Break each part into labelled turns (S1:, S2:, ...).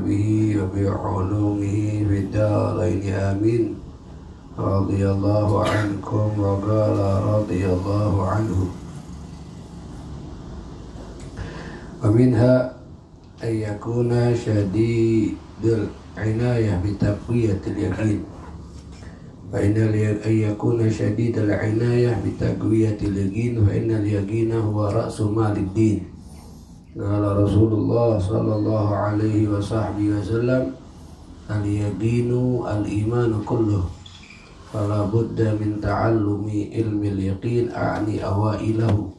S1: به وبعلومه في الدارين آمين. رضي الله عنكم وقال رضي الله عنه. ومنها أن يكون شديد العناية بتقوية اليقين، فإن أن يكون شديد العناية بتقوية اليقين فإن اليقين هو رأس مال الدين. قال رسول الله صلى الله عليه وصحبه وسلم: اليقين الإيمان كله، فلا بد من تعلم علم اليقين أعني أوائله،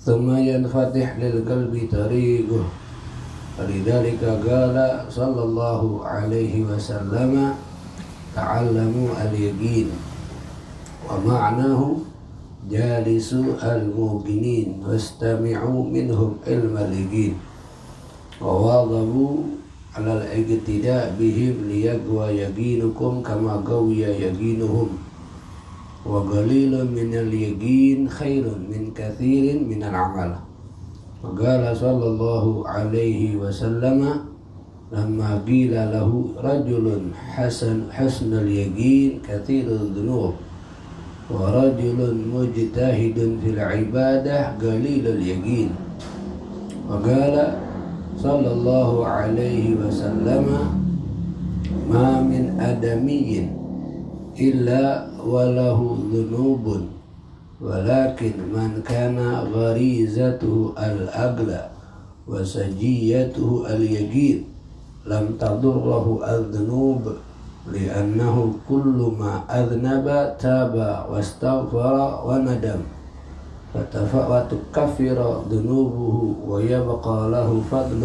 S1: ثم ينفتح للقلب طريقه. فلذلك قال صلى الله عليه وسلم: تعلموا اليقين، ومعناه جالسوا الموقنين واستمعوا منهم علم اليقين، وواظبوا على الاقتداء بهم ليقوى يقينكم كما قوي يقينهم. وقليل من اليقين خير من كثير من العمل. وقال صلى الله عليه وسلم لما قيل له: رجل حسن اليقين كثير الذنوب، ورجل مجتهد في العبادة قليل اليقين. وقال صلى الله عليه وسلم: ما من آدمي إلا وله ذنوب، ولكن من كان غريزته الأقلى وسجيته اليقين لم تضره الذنوب، لأنه كل ما أذنب تاب واستغفر وندم وتكفر ذنوبه ويبقى له فضل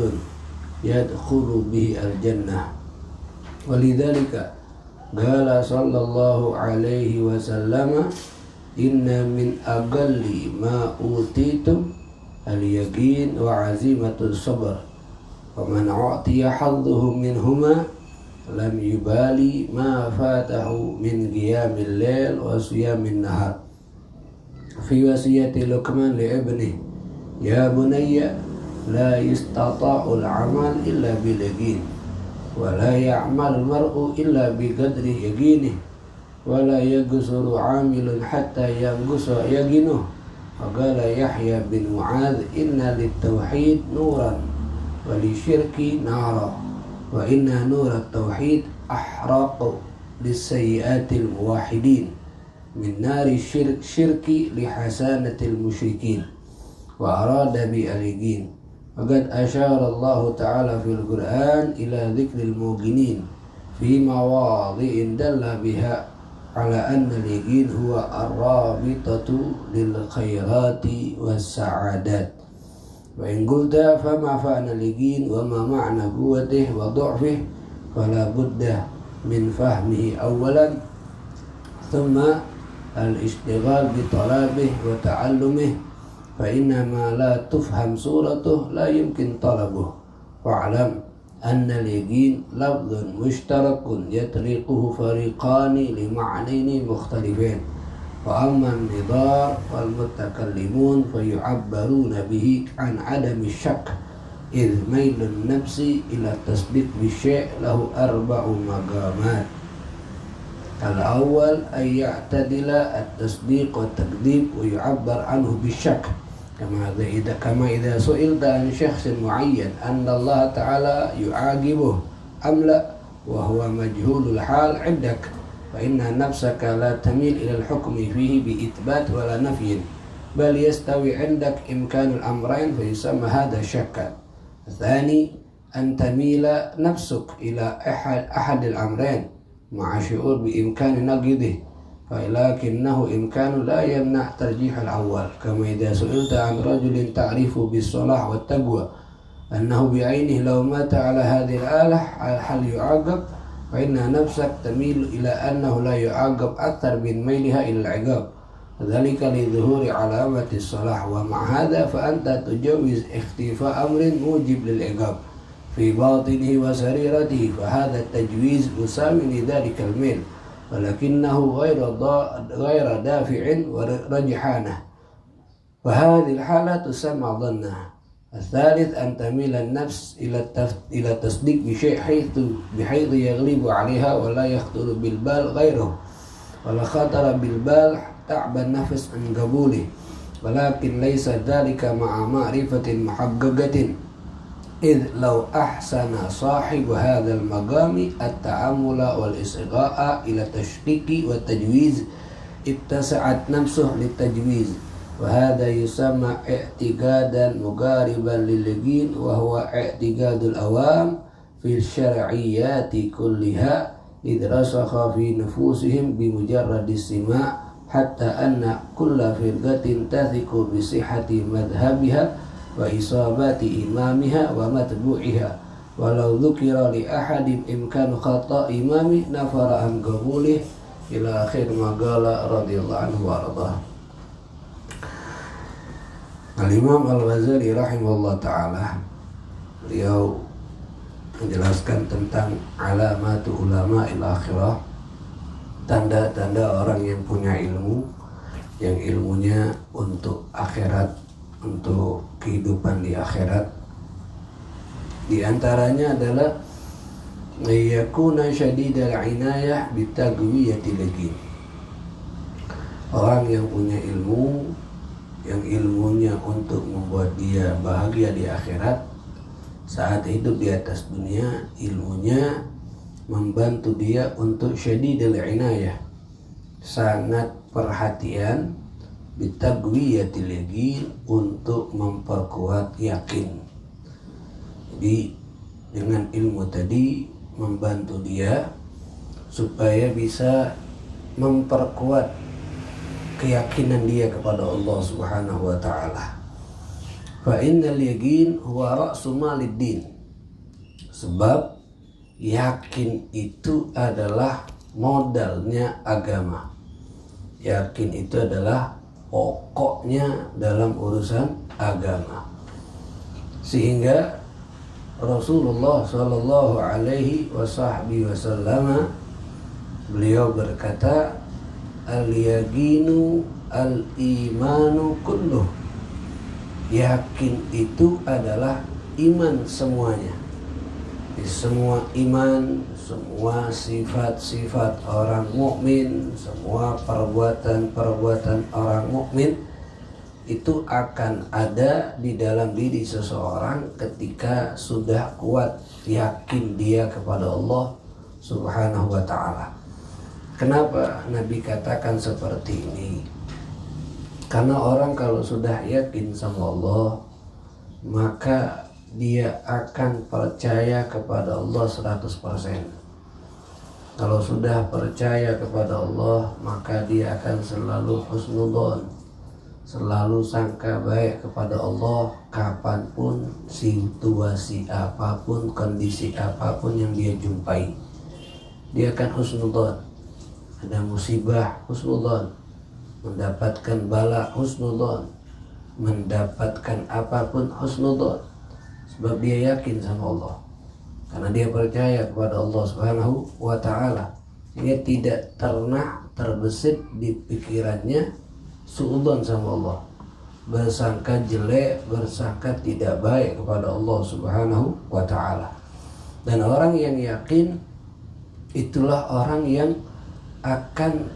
S1: يدخل به الجنة. ولذلك قال صلى الله عليه وسلم: إن من أقل ما أوتيتم اليقين وعزيمة الصبر، ومن أعطي حظه منهما لم يبالي ما فاته من قيام الليل وصيام النهار. في وصية لقمان لابنه: يا بني لا يستطاع العمل إلا باليقين، ولا يعمل المرء إلا بقدر يقينه، ولا يقصر عامل حتى ينقص يقينه. وقال يحيى بن معاذ: إن للتوحيد نورا وللشرك نارا، وإن نور التوحيد أحرق للسيئات الموحدين من نار الشرك لحسانة المشركين. وأراد باليقين. وقد أشار الله تعالى في القرآن إلى ذكر الموقنين في مواضع دل بها على أن اليقين هو الرابطة للخيرات والسعادات. وإن قلت فما فعل اليقين وما معنى قوته وضعفه، فلا بد من فهمه أولا، ثم الاشتغال بطلبه وتعلمه، فإن ما لا تفهم صورته لا يمكن طلبه. واعلم أن اليقين لفظ مشترك يطلقه فريقان لمعنيين مختلفين. وأما النظار والمتكلمون فيعبرون به عن عدم الشك، إذ ميل النفس إلى التصديق بالشيء له 4 مقامات. الأول أن يعتدل التصديق والتكذيب ويعبر عنه بالشك، كما إذا سئلت عن شخص معين أن الله تعالى يعاقبه أم لا وهو مجهول الحال عندك، فإن نفسك لا تميل إلى الحكم فيه بإثبات ولا نفي، بل يستوي عندك إمكان الأمرين فيسمى هذا شكا. الثاني أن تميل نفسك إلى أحد الأمرين مع شعور بإمكان نقضه، ولكنه إمكان لا يمنع ترجيح الأول. كما إذا سئلت عن رجل تعرف بالصلاح والتقوى أنه بعينه لو مات على هذه الآلة هل يعاقب؟ فإن نفسك تميل إلى أنه لا يعاقب أكثر من ميلها إلى العقاب، ذلك لظهور علامة الصلاح. ومع هذا فأنت تجوز اختفاء أمر موجب للعقاب في باطنه وسريرته، فهذا التجويز مساوي لذلك الميل، ولكنه غير دافع ورجحانه، وهذه الحالة تسمى ظنه. الثالث أن تميل النفس إلى تصديق بشيء بحيث يغلب عليها ولا يخطر بالبال غيره ولا خطر بالبال تعب النفس عن قبوله ولكن ليس ذلك مع معرفة محققة إذ لو أحسن صاحب هذا المقام التأمل والإصغاء إلى التشقيق والتجويز اتسعت نفسه للتجويز وهذا يسمى اعتقادا مقاربا لليقين وهو اعتقاد الأوام في الشرعيات كلها إذ رسخ في نفوسهم بمجرد السماع حتى أن كل فرقة تثق بصحة مذهبها وإصابة إمامها ومتبوعها ولو ذكر لأحد إمكان خطأ إمامه نفر عن قبوله إلى آخر ما قال رضي الله عنه وارضاه. Al-Imam Al-Ghazali rahimahullah ta'ala, beliau menjelaskan tentang alamatu ulama il-akhirah, tanda-tanda orang yang punya ilmu, yang ilmunya untuk akhirat, untuk kehidupan di akhirat. Di antaranya adalah yakuna syadidal inayah bitagwiyatil yaqin. Orang yang punya ilmu, yang ilmunya untuk membuat dia bahagia di akhirat, saat hidup di atas dunia ilmunya membantu dia untuk syadidul inayah, sangat perhatian, bitagwiyatil yaqin, untuk memperkuat yakin. Jadi dengan ilmu tadi membantu dia supaya bisa memperkuat keyakinan dia kepada Allah Subhanahu wa taala. Fa innal yaqin huwa ra'su maliddin. Sebab yakin itu adalah modalnya agama. Yakin itu adalah pokoknya dalam urusan agama. Sehingga Rasulullah sallallahu alaihi wasallam beliau berkata, al-yaqinu al-imanu kulluh. Yakin itu adalah iman semuanya. Semua iman, semua sifat-sifat orang mukmin, semua perbuatan-perbuatan orang mukmin itu akan ada di dalam diri seseorang ketika sudah kuat yakin dia kepada Allah Subhanahu wa ta'ala. Kenapa Nabi katakan seperti ini? Karena orang kalau sudah yakin sama Allah, maka dia akan percaya kepada Allah 100%. Kalau sudah percaya kepada Allah, maka dia akan selalu husnudzon, selalu sangka baik kepada Allah kapanpun, situasi apapun, kondisi apapun yang dia jumpai. Dia akan husnudzon. Ada musibah, husnudzon. Mendapatkan bala, husnudzon. Mendapatkan apapun, husnudzon. Sebab dia yakin sama Allah. Karena dia percaya kepada Allah Subhanahu wa ta'ala. Dia tidak pernah terbesit di pikirannya suudzon sama Allah, bersangka jelek, bersangka tidak baik kepada Allah Subhanahu wa ta'ala. Dan orang yang yakin itulah orang yang akan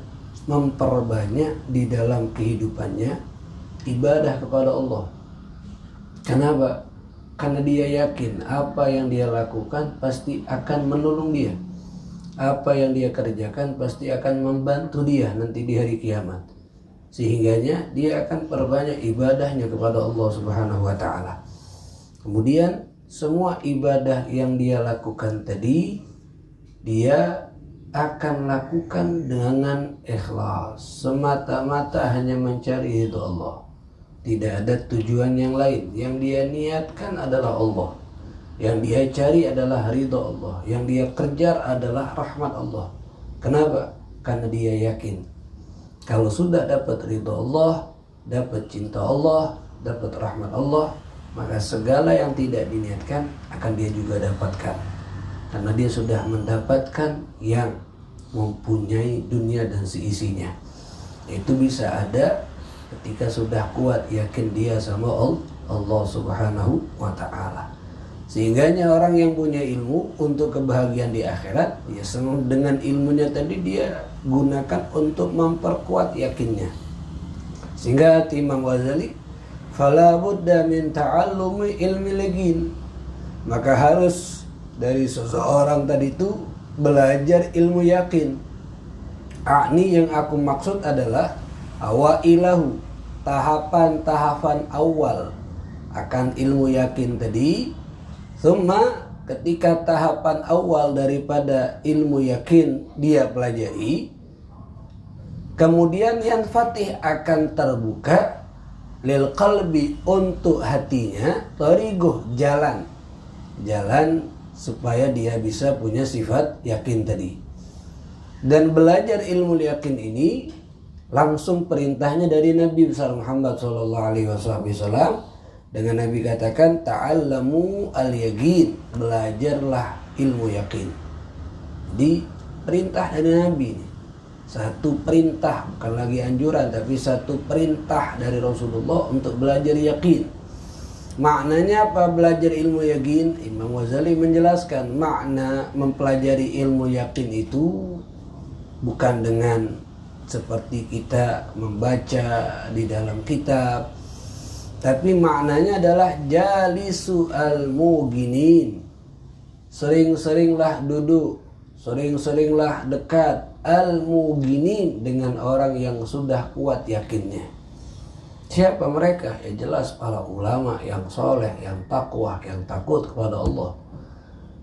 S1: memperbanyak di dalam kehidupannya ibadah kepada Allah. Kenapa? Karena dia yakin apa yang dia lakukan pasti akan menolong dia. Apa yang dia kerjakan pasti akan membantu dia nanti di hari kiamat. Sehingganya dia akan perbanyak ibadahnya kepada Allah Subhanahu wa ta'ala. Kemudian semua ibadah yang dia lakukan tadi, dia akan lakukan dengan ikhlas, semata-mata hanya mencari ridha Allah. Tidak ada tujuan yang lain. Yang dia niatkan adalah Allah. Yang dia cari adalah ridha Allah. Yang dia kejar adalah rahmat Allah. Kenapa? Karena dia yakin kalau sudah dapat ridha Allah, dapat cinta Allah, dapat rahmat Allah, maka segala yang tidak diniatkan akan dia juga dapatkan. Karena dia sudah mendapatkan yang mempunyai dunia dan seisinya. Itu bisa ada ketika sudah kuat yakin dia sama Allah Subhanahu wa ta'ala. Sehingganya orang yang punya ilmu untuk kebahagiaan di akhirat, ya senang dengan ilmunya tadi dia gunakan untuk memperkuat yakinnya. Sehingga Imam Ghazali, fala budda min ta'allumi ilmi yaqin, maka harus dari seseorang tadi itu belajar ilmu yakin. Ini yang aku maksud adalah awailahu, tahapan-tahapan awal akan ilmu yakin tadi. Summa, ketika tahapan awal daripada ilmu yakin dia pelajari, kemudian yang fatih akan terbuka lil qalbi, untuk hatinya, tariquh, jalan supaya dia bisa punya sifat yakin tadi. Dan belajar ilmu yakin ini langsung perintahnya dari Nabi besar Muhammad SAW. Dengan Nabi katakan, ta'allamu al-yaqin, belajarlah ilmu yakin. Di perintah dari Nabi ini, satu perintah, bukan lagi anjuran, tapi satu perintah dari Rasulullah untuk belajar yakin. Maknanya apa belajar ilmu yakin? Imam Ghazali menjelaskan makna mempelajari ilmu yakin itu bukan dengan seperti kita membaca di dalam kitab, tapi maknanya adalah jalisu al-mughinin, sering-seringlah duduk, sering-seringlah dekat, al-mughinin, dengan orang yang sudah kuat yakinnya. Siapa mereka? Ya jelas para ulama yang soleh, yang takwa, yang takut kepada Allah.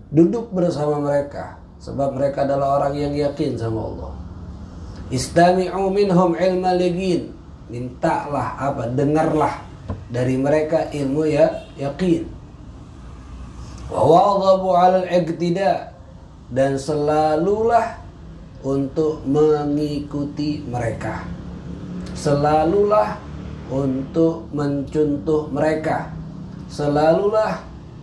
S1: Duduk bersama mereka, sebab mereka adalah orang yang yakin sama Allah. Istami'u minhum ilmal yaqin, mintalah apa? Dengarlah dari mereka ilmu yakin. Wa wadhabu 'alal iqtida, dan selalulah untuk mengikuti mereka, selalulah untuk mencontoh mereka, selalulah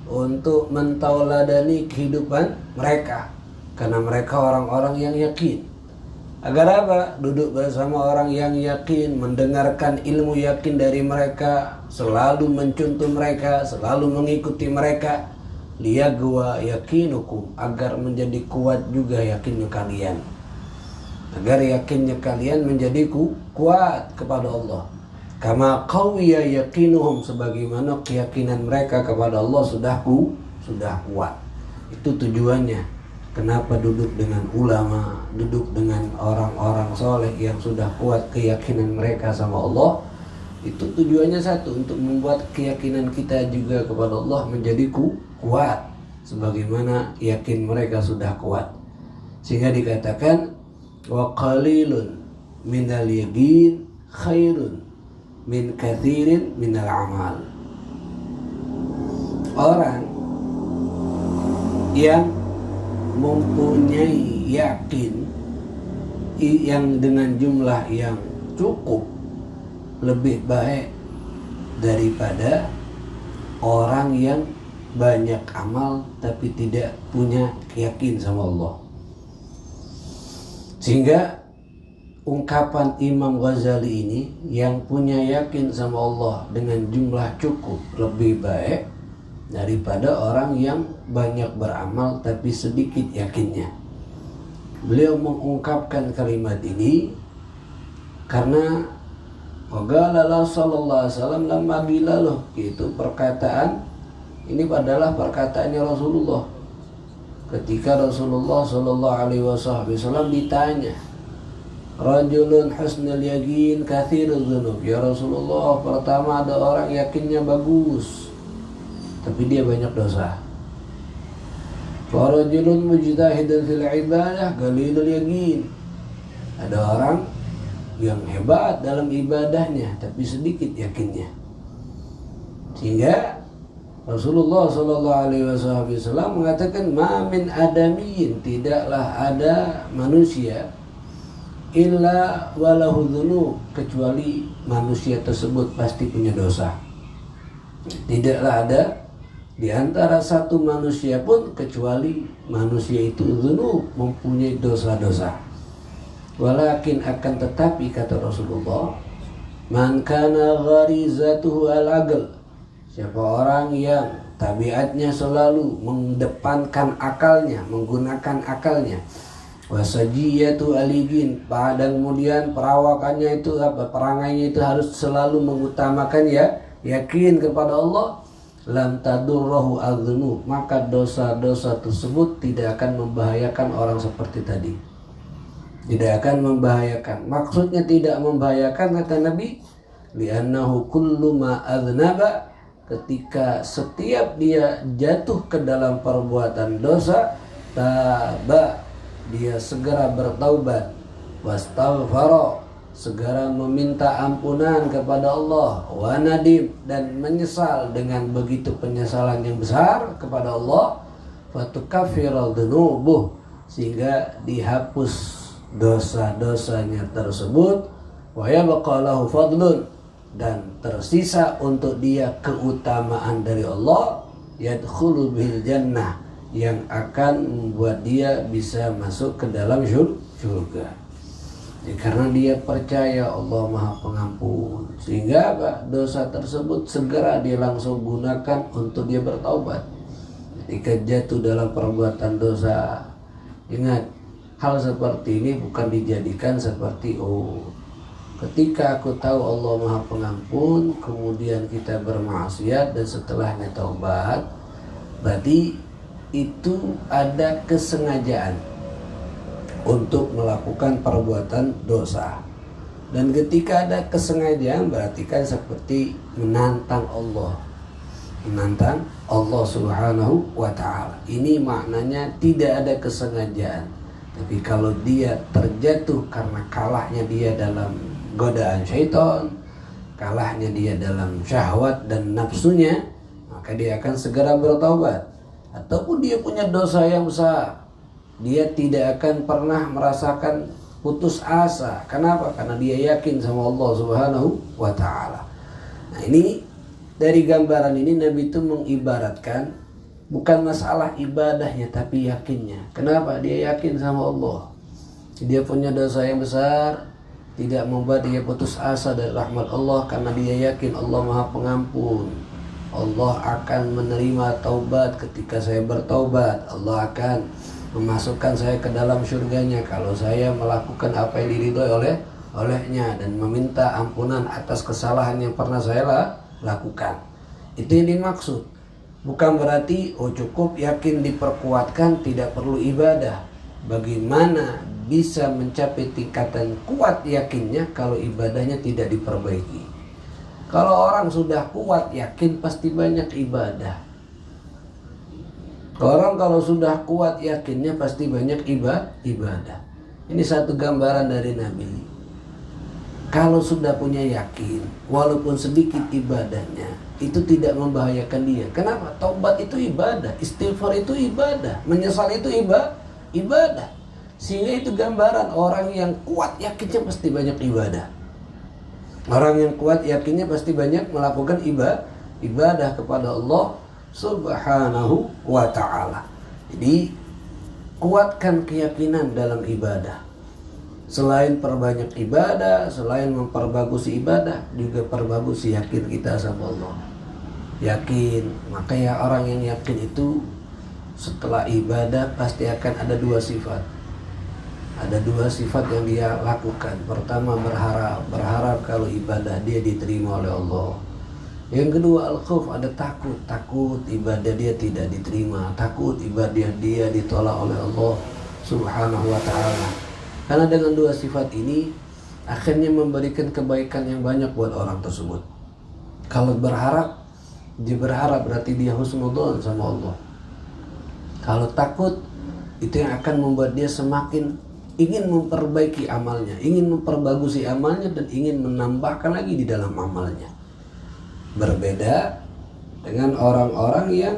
S1: untuk mentauladani kehidupan mereka, karena mereka orang-orang yang yakin. Agar apa? Duduk bersama orang yang yakin, mendengarkan ilmu yakin dari mereka, selalu mencontoh mereka, selalu mengikuti mereka. Liyagwa yakinukum, agar menjadi kuat juga yakinnya kalian, agar yakinnya kalian menjadi kuat kepada Allah. Kama qawiya yakinuhum, sebagaimana keyakinan mereka kepada Allah sudah kuat. Itu tujuannya. Kenapa duduk dengan ulama, duduk dengan orang-orang soleh yang sudah kuat keyakinan mereka sama Allah. Itu tujuannya satu, untuk membuat keyakinan kita juga kepada Allah menjadi kuat, sebagaimana yakin mereka sudah kuat. Sehingga dikatakan, wa qalilun minal yaqin khairun min katsirin minal amal. Orang yang mempunyai yakin yang dengan jumlah yang cukup lebih baik daripada orang yang banyak amal tapi tidak punya yakin sama Allah. Sehingga ungkapan Imam Ghazali ini, yang punya yakin sama Allah dengan jumlah cukup lebih baik daripada orang yang banyak beramal tapi sedikit yakinnya. Beliau mengungkapkan kalimat ini karena waqala sallallahu alaihi wasallam lamma bilaluh, itu perkataan ini adalah perkataannya Rasulullah ketika Rasulullah sallallahu alaihi wasallam ditanya, rajulun husnul yaqin katsiruz dzunub, ya Rasulullah, pertama ada orang yakinnya bagus tapi dia banyak dosa. Wa rajulun mujtahidun fil ibadah qalilul yaqin, ada orang yang hebat dalam ibadahnya tapi sedikit yakinnya. Sehingga Rasulullah sallallahu alaihi wasallam mengatakan, ma min adamiyin, tidaklah ada manusia illa walahu dzunub, kecuali manusia tersebut pasti punya dosa. Tidaklah ada di antara satu manusia pun kecuali manusia itu dzunub, mempunyai dosa-dosa. Walakin, akan tetapi, kata Rasulullah, man kana gharizatuhu al-aql, Siapa orang yang tabiatnya selalu mengedepankan akalnya, menggunakan akalnya. Wasajiyatu aligin, dan kemudian perawakannya itu perangainya itu harus selalu mengutamakan yakin kepada Allah. Lam tadurrahu adzunub, maka dosa-dosa tersebut tidak akan membahayakan orang seperti tadi. Tidak akan membahayakan. Maksudnya tidak membahayakan, kata Nabi, li'annahu kullu ma adznaba, ketika setiap dia jatuh ke dalam perbuatan dosa, taba, dia segera bertaubat, wastaghfara, segera meminta ampunan kepada Allah, wa nadim, dan menyesal dengan begitu penyesalan yang besar kepada Allah, fatukaffiru dzunubuh, sehingga dihapus dosa-dosanya tersebut, wa yabqa lahu fadlun, dan tersisa untuk dia keutamaan dari Allah, yadkhulu bil jannah, yang akan membuat dia bisa masuk ke dalam surga. Ya, karena dia percaya Allah Maha Pengampun, sehingga dosa tersebut segera dia langsung gunakan untuk dia bertaubat. Ketika jatuh dalam perbuatan dosa, ingat, hal seperti ini bukan dijadikan seperti ketika aku tahu Allah Maha Pengampun, kemudian kita bermaksiat dan setelahnya taubat, berarti itu ada kesengajaan untuk melakukan perbuatan dosa. Dan ketika ada kesengajaan, berarti kan seperti menantang Allah Subhanahu wa ta'ala. Ini maknanya tidak ada kesengajaan. Tapi kalau dia terjatuh karena kalahnya dia dalam godaan syaitan, kalahnya dia dalam syahwat dan nafsunya, maka dia akan segera bertaubat. Ataupun dia punya dosa yang besar, dia tidak akan pernah merasakan putus asa. Kenapa? Karena dia yakin sama Allah Subhanahu wa ta'ala. Nah, ini dari gambaran ini Nabi itu mengibaratkan bukan masalah ibadahnya, tapi yakinnya. Kenapa? Dia yakin sama Allah. Dia punya dosa yang besar, tidak membuat dia putus asa dari rahmat Allah, karena dia yakin Allah Maha Pengampun. Allah akan menerima taubat ketika saya bertaubat. Allah akan memasukkan saya ke dalam surganya kalau saya melakukan apa yang diridhoi olehnya dan meminta ampunan atas kesalahan yang pernah saya lakukan. Itu yang dimaksud. Bukan berarti cukup yakin diperkuatkan, tidak perlu ibadah. Bagaimana bisa mencapai tingkatan kuat yakinnya kalau ibadahnya tidak diperbaiki? Kalau orang sudah kuat yakin, pasti banyak ibadah. Orang kalau sudah kuat yakinnya, pasti banyak ibadah. Ini satu gambaran dari Nabi. Kalau sudah punya yakin, walaupun sedikit ibadahnya, itu tidak membahayakan dia. Kenapa? Taubat itu ibadah, istighfar itu ibadah, menyesal itu ibadah. Sehingga itu gambaran orang yang kuat yakinnya pasti banyak ibadah. Orang yang kuat yakinnya pasti banyak melakukan ibadah kepada Allah Subhanahu wa ta'ala. Jadi kuatkan keyakinan dalam ibadah. Selain perbanyak ibadah, selain memperbagusi ibadah, juga perbagusi yakin kita sama Allah. Yakin, makanya orang yang yakin itu setelah ibadah pasti akan ada dua sifat. Ada dua sifat yang dia lakukan. Pertama, berharap kalau ibadah dia diterima oleh Allah. Yang kedua, al-khuf, ada takut ibadah dia tidak diterima, takut ibadah dia ditolak oleh Allah Subhanahu wa ta'ala. Karena dengan dua sifat ini akhirnya memberikan kebaikan yang banyak buat orang tersebut. Kalau dia berharap berarti dia husnudzon sama Allah. Kalau takut, itu yang akan membuat dia semakin ingin memperbaiki amalnya, ingin memperbagusi amalnya, dan ingin menambahkan lagi di dalam amalnya. Berbeda dengan orang-orang yang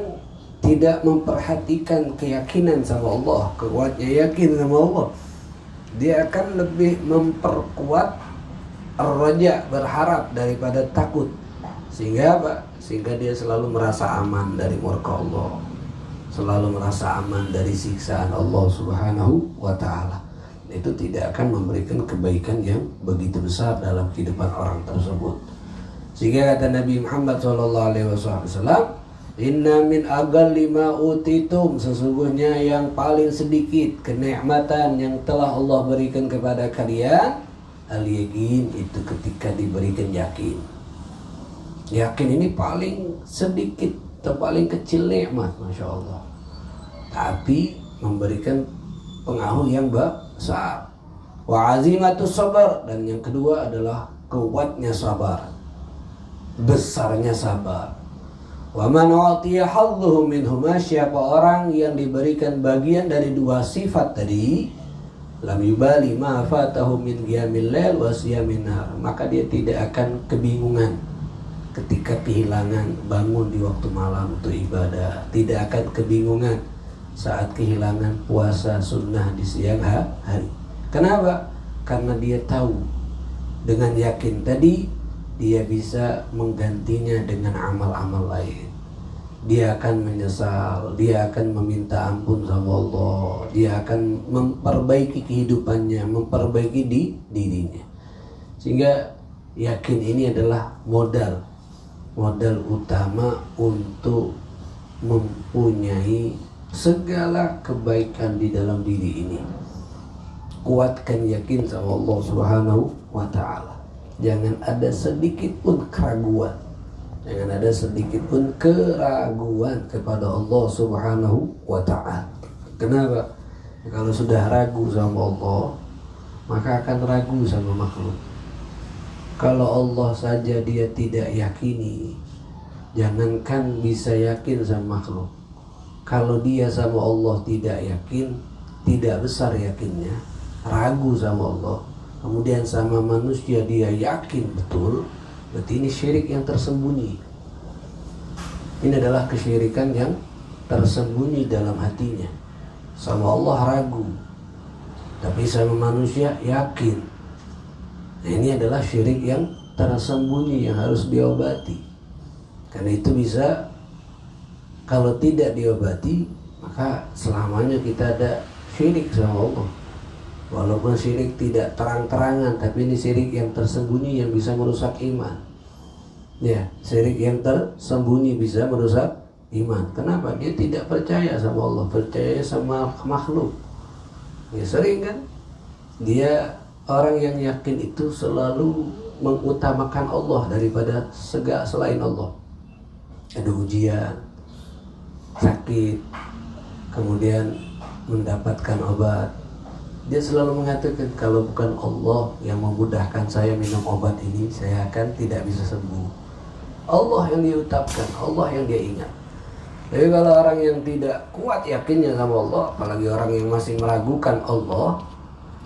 S1: tidak memperhatikan keyakinan sama Allah, kuatnya yakin sama Allah. Dia akan lebih memperkuat ar-raja, berharap, daripada takut. Sehingga apa? Sehingga dia selalu merasa aman dari murka Allah, selalu merasa aman dari siksaan Allah Subhanahu wa ta'ala. Itu tidak akan memberikan kebaikan yang begitu besar dalam kehidupan orang tersebut. Sehingga kata Nabi Muhammad SAW, inna min agalli ma utitum, sesungguhnya yang paling sedikit kenikmatan yang telah Allah berikan kepada kalian, al-yakin, itu ketika diberikan yakin. Yakin ini paling sedikit atau paling kecil nikmat, Masya Allah, tapi memberikan pengaruh yang besar. Wa azimatus sabar, dan yang kedua adalah kuatnya sabar, besarnya sabar. Wa man utiya hadduhu minhuma, siapa orang yang diberikan bagian dari dua sifat tadi, lam yubali ma fatahu min qiyamil lail wa siyamin nahar, maka dia tidak akan kebingungan ketika kehilangan bangun di waktu malam untuk ibadah, tidak akan kebingungan saat kehilangan puasa sunnah di siang hari. Kenapa? Karena dia tahu dengan yakin tadi dia bisa menggantinya dengan amal-amal lain. Dia akan menyesal, dia akan meminta ampun sama Allah, dia akan memperbaiki kehidupannya, memperbaiki dirinya. Sehingga yakin ini adalah modal utama untuk mempunyai segala kebaikan di dalam diri ini. Kuatkan yakin sama Allah Subhanahu wa ta'ala. Jangan ada sedikit pun keraguan. Jangan ada sedikit pun keraguan kepada Allah Subhanahu wa ta'ala. Kenapa? Kalau sudah ragu sama Allah, maka akan ragu sama makhluk. Kalau Allah saja dia tidak yakini, jangankan bisa yakin sama makhluk. Kalau dia sama Allah tidak yakin, tidak besar yakinnya, ragu sama Allah, kemudian sama manusia dia yakin betul, berarti ini syirik yang tersembunyi. Ini adalah kesyirikan yang tersembunyi dalam hatinya. Sama Allah ragu, tapi sama manusia yakin. Nah, ini adalah syirik yang tersembunyi yang harus diobati. Karena itu bisa, kalau tidak diobati, maka selamanya kita ada syirik sama Allah. Walaupun syirik tidak terang-terangan, tapi ini syirik yang tersembunyi yang bisa merusak iman. Ya, syirik yang tersembunyi bisa merusak iman. Kenapa? Dia tidak percaya sama Allah, percaya sama makhluk. Ya sering kan? Dia, orang yang yakin itu selalu mengutamakan Allah daripada segala selain Allah. Ada ujian, sakit, kemudian mendapatkan obat, dia selalu mengatakan, kalau bukan Allah yang memudahkan saya minum obat ini, saya akan tidak bisa sembuh. Allah yang dia ucapkan, Allah yang dia ingat. Tapi kalau orang yang tidak kuat yakinnya sama Allah, apalagi orang yang masih meragukan Allah,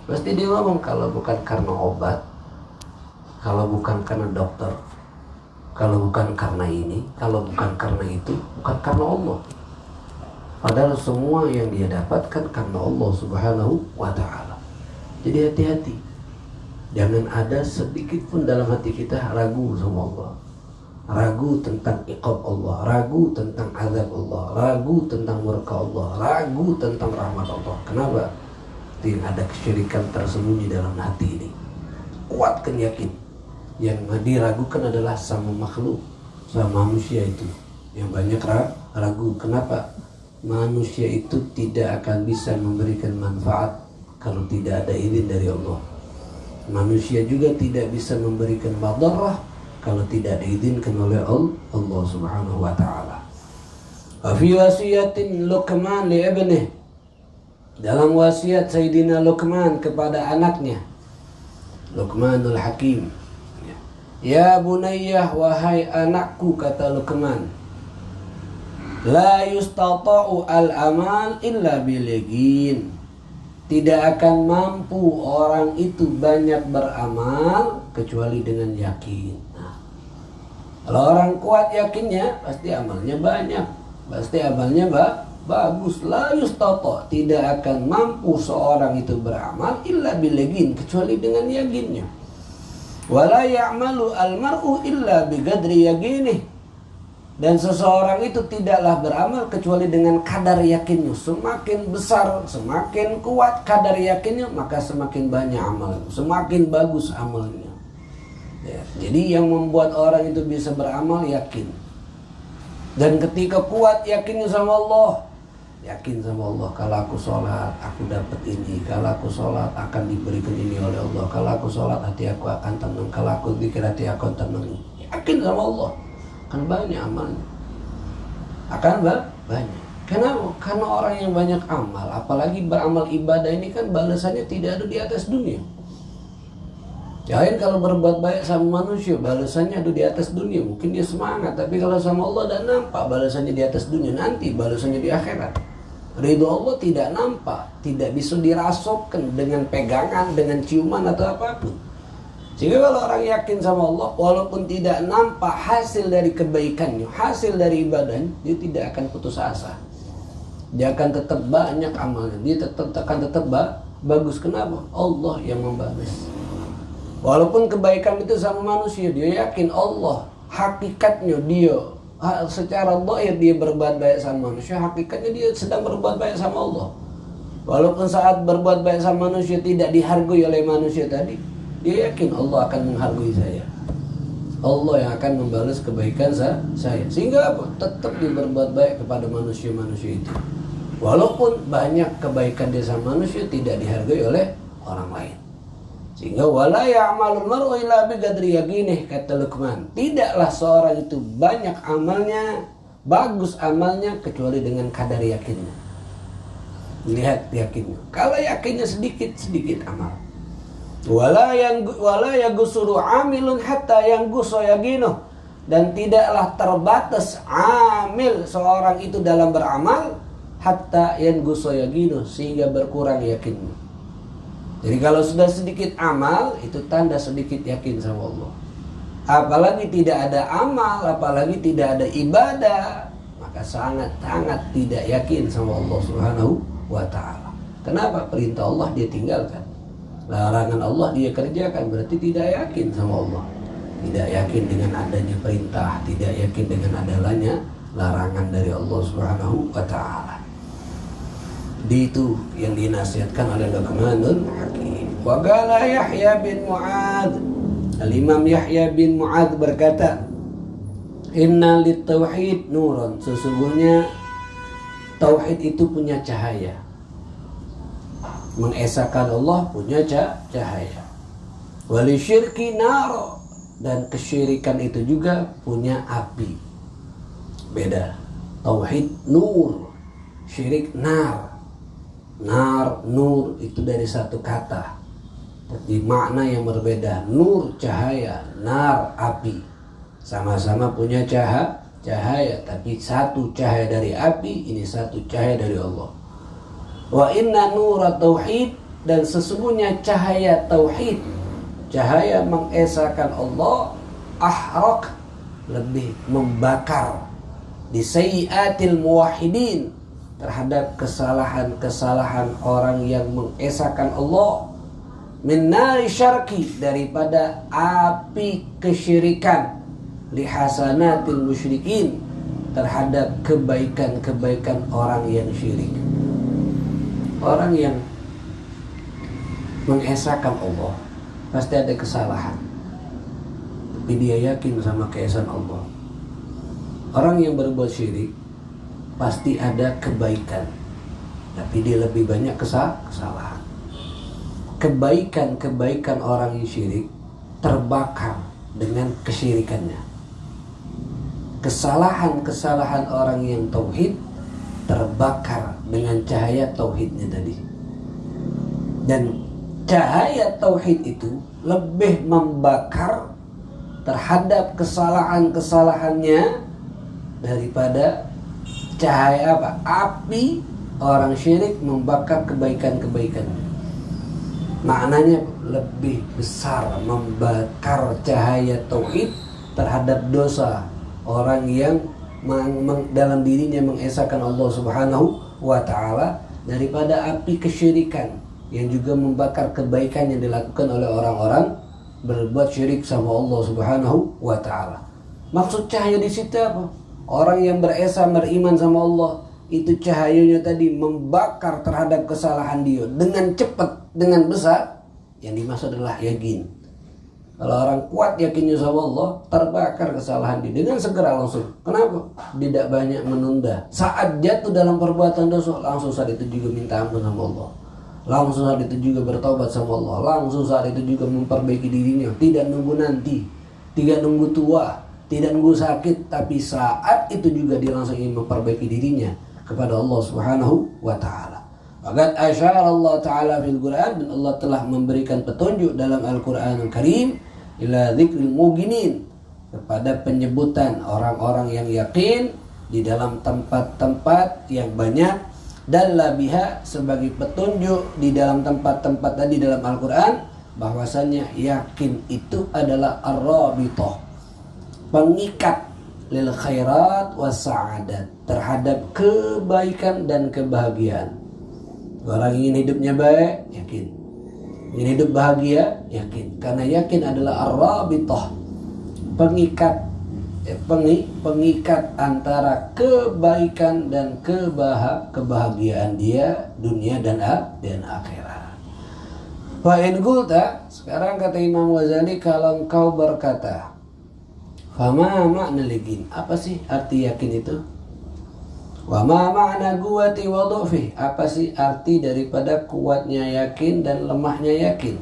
S1: pasti dia ngomong, kalau bukan karena obat, kalau bukan karena dokter, kalau bukan karena ini, kalau bukan karena itu, bukan karena Allah. Padahal semua yang dia dapatkan karena Allah Subhanahu wa ta'ala. Jadi hati-hati, jangan ada sedikit pun dalam hati kita ragu sama Allah, ragu tentang iqab Allah, ragu tentang azab Allah, ragu tentang murka Allah, ragu tentang rahmat Allah. Kenapa? Tidak ada kesyirikan tersembunyi dalam hati ini. Kuatkan yakin. Yang diragukan adalah sama makhluk, sama manusia itu yang banyak ragu. Kenapa? Manusia itu tidak akan bisa memberikan manfaat kalau tidak ada izin dari Allah. Manusia juga tidak bisa memberikan madarah kalau tidak diizinkan oleh Allah Subhanahu wa ta'ala. Fi wasiyatin Luqman li ibnih, dalam wasiat Sayyidina Luqman kepada anaknya, Luqmanul Hakim, ya bunayyah, wahai anakku, kata Luqman, la yustata'u al-amal illa bil-yaqin, tidak akan mampu orang itu banyak beramal kecuali dengan yakin. Nah, kalau orang kuat yakinnya, pasti amalnya banyak, pasti amalnya bagus. La yustata', tidak akan mampu seorang itu beramal illa bil-yaqin, kecuali dengan yakinnya. Wala ya'malu al-mar'u illa biqadri yaqinih, dan seseorang itu tidaklah beramal kecuali dengan kadar yakinnya. Semakin besar, semakin kuat kadar yakinnya, maka semakin banyak amalnya, semakin bagus amalnya. Ya, jadi yang membuat orang itu bisa beramal yakin. Dan ketika kuat yakinnya sama Allah, yakin sama Allah, kalau aku sholat aku dapat ini, kalau aku sholat akan diberikan ini oleh Allah, kalau aku sholat hati aku akan tenang, kalau aku zikir hati aku tenang. Yakin sama Allah, kan banyak amalnya, akan banyak. Kenapa? Karena orang yang banyak amal, apalagi beramal ibadah ini kan balasannya tidak ada di atas dunia. Jangan kalau berbuat baik sama manusia, balasannya ada di atas dunia. Mungkin dia semangat, tapi kalau sama Allah dan nampak balasannya di atas dunia, nanti balasannya di akhirat. Ridho Allah tidak nampak, tidak bisa dirasukkan dengan pegangan, dengan ciuman atau apapun. Sehingga kalau orang yakin sama Allah, walaupun tidak nampak hasil dari kebaikannya, hasil dari ibadahnya, dia tidak akan putus asa. Dia akan tetap banyak amalnya, dia akan tetap bagus. Kenapa? Allah yang membalas. Walaupun kebaikan itu sama manusia, dia yakin Allah, hakikatnya dia secara zahir dia berbuat baik sama manusia, hakikatnya dia sedang berbuat baik sama Allah. Walaupun saat berbuat baik sama manusia tidak dihargai oleh manusia tadi, dia yakin Allah akan menghargai saya. Allah yang akan membalas kebaikan saya. Sehingga apa? Tetap dia berbuat baik kepada manusia-manusia itu. Walaupun banyak kebaikan dia sama manusia tidak dihargai oleh orang lain. Sehingga wala ya'malul mar'u illa biqadri yaqinih, kata Luqman. Tidaklah seorang itu banyak amalnya, bagus amalnya kecuali dengan kadar yakinnya. Lihat yakinnya. Kalau yakinnya sedikit amal. Wala yagusuru amilun hatta yangguso yaqinuh. Dan tidaklah terbatas amil seorang itu dalam beramal hatta yangguso yaqinuh, sehingga berkurang yakinnya. Jadi kalau sudah sedikit amal, itu tanda sedikit yakin sama Allah. Apalagi tidak ada amal, apalagi tidak ada ibadah, maka sangat-sangat tidak yakin sama Allah Subhanahu wa ta'ala. Kenapa? Perintah Allah dia tinggalkan, larangan Allah dia kerjakan, berarti tidak yakin sama Allah. Tidak yakin dengan adanya perintah, tidak yakin dengan adanya larangan dari Allah Subhanahu wa ta'ala. Itu yang dinasihatkan oleh Luqmanul Hakim. Wa qala Yahya bin Mu'adz, Al-Imam Yahya bin Mu'adz berkata, inna lit-tauhid nurun, sesungguhnya tauhid itu punya cahaya. Mengesahkan Allah punya cahaya. Wali syirki nar, dan kesyirikan itu juga punya api. Beda. Tauhid nur, syirik nar. Nar, nur itu dari satu kata, tapi makna yang berbeda. Nur cahaya, nar api. Sama-sama punya cahaya, tapi satu cahaya dari api, ini satu cahaya dari Allah. Wa inna nura tauhid, dan sesungguhnya cahaya tauhid, cahaya mengesahkan Allah, ahraq, lebih membakar, di sayyiatil muwahhidin, terhadap kesalahan-kesalahan orang yang mengesahkan Allah, min nari syarki, daripada api kesyirikan, li hasanatil musyrikin, terhadap kebaikan-kebaikan orang yang syirik. Orang yang mengesahkan Allah pasti ada kesalahan, tapi dia yakin sama keesaan Allah. Orang yang berbuat syirik pasti ada kebaikan, tapi dia lebih banyak kesalahan. Kebaikan-kebaikan orang yang syirik terbakar dengan kesyirikannya. Kesalahan-kesalahan orang yang tauhid terbakar dengan cahaya tauhidnya tadi. Dan cahaya tauhid itu lebih membakar terhadap kesalahan-kesalahannya daripada cahaya apa? Api orang syirik membakar kebaikan-kebaikan. Maknanya lebih besar membakar cahaya tauhid terhadap dosa orang yang dalam dirinya mengesahkan Allah Subhanahu wa ta'ala, daripada api kesyirikan yang juga membakar kebaikan yang dilakukan oleh orang-orang berbuat syirik sama Allah Subhanahu wa ta'ala. Maksud cahaya di situ apa? Orang yang beresah beriman sama Allah, itu cahayanya tadi membakar terhadap kesalahan dia dengan cepat, dengan besar. Yang dimaksud adalah yakin. Kalau orang kuat yakinnya sama Allah, terbakar kesalahan dia dengan segera langsung. Kenapa? Tidak banyak menunda. Saat jatuh dalam perbuatan dosa, langsung saat itu juga minta ampun sama Allah. Langsung saat itu juga bertobat sama Allah. Langsung saat itu juga memperbaiki dirinya. Tidak nunggu nanti, tidak nunggu tua, tidak nunggu sakit, tapi saat itu juga dia langsung ingin memperbaiki dirinya kepada Allah Subhanahu wa taala. Maka asyara Allah taala fil Quran, dan Allah telah memberikan petunjuk dalam Al-Qur'anul Karim ila dzikril muqinin, kepada penyebutan orang-orang yang yakin di dalam tempat-tempat yang banyak, dan labiha sebagai petunjuk di dalam tempat-tempat tadi dalam Al-Qur'an, bahwasanya yakin itu adalah ar-rabithah, pengikat lil khairat was sa'adat, terhadap kebaikan dan kebahagiaan. Orang ingin hidupnya baik, yakin. Ingin hidup bahagia, yakin. Karena yakin adalah ar-rabithah, pengikat, pengikat antara kebaikan dan kebahagiaan dia dunia dan akhirat. Fa in qulta, sekarang kata Imam Ghazali, kalau engkau berkata, fama makna yakin, apa sih arti yakin itu? Wa ma ma'na quwwati wa dhufi, apa sih arti daripada kuatnya yakin dan lemahnya yakin?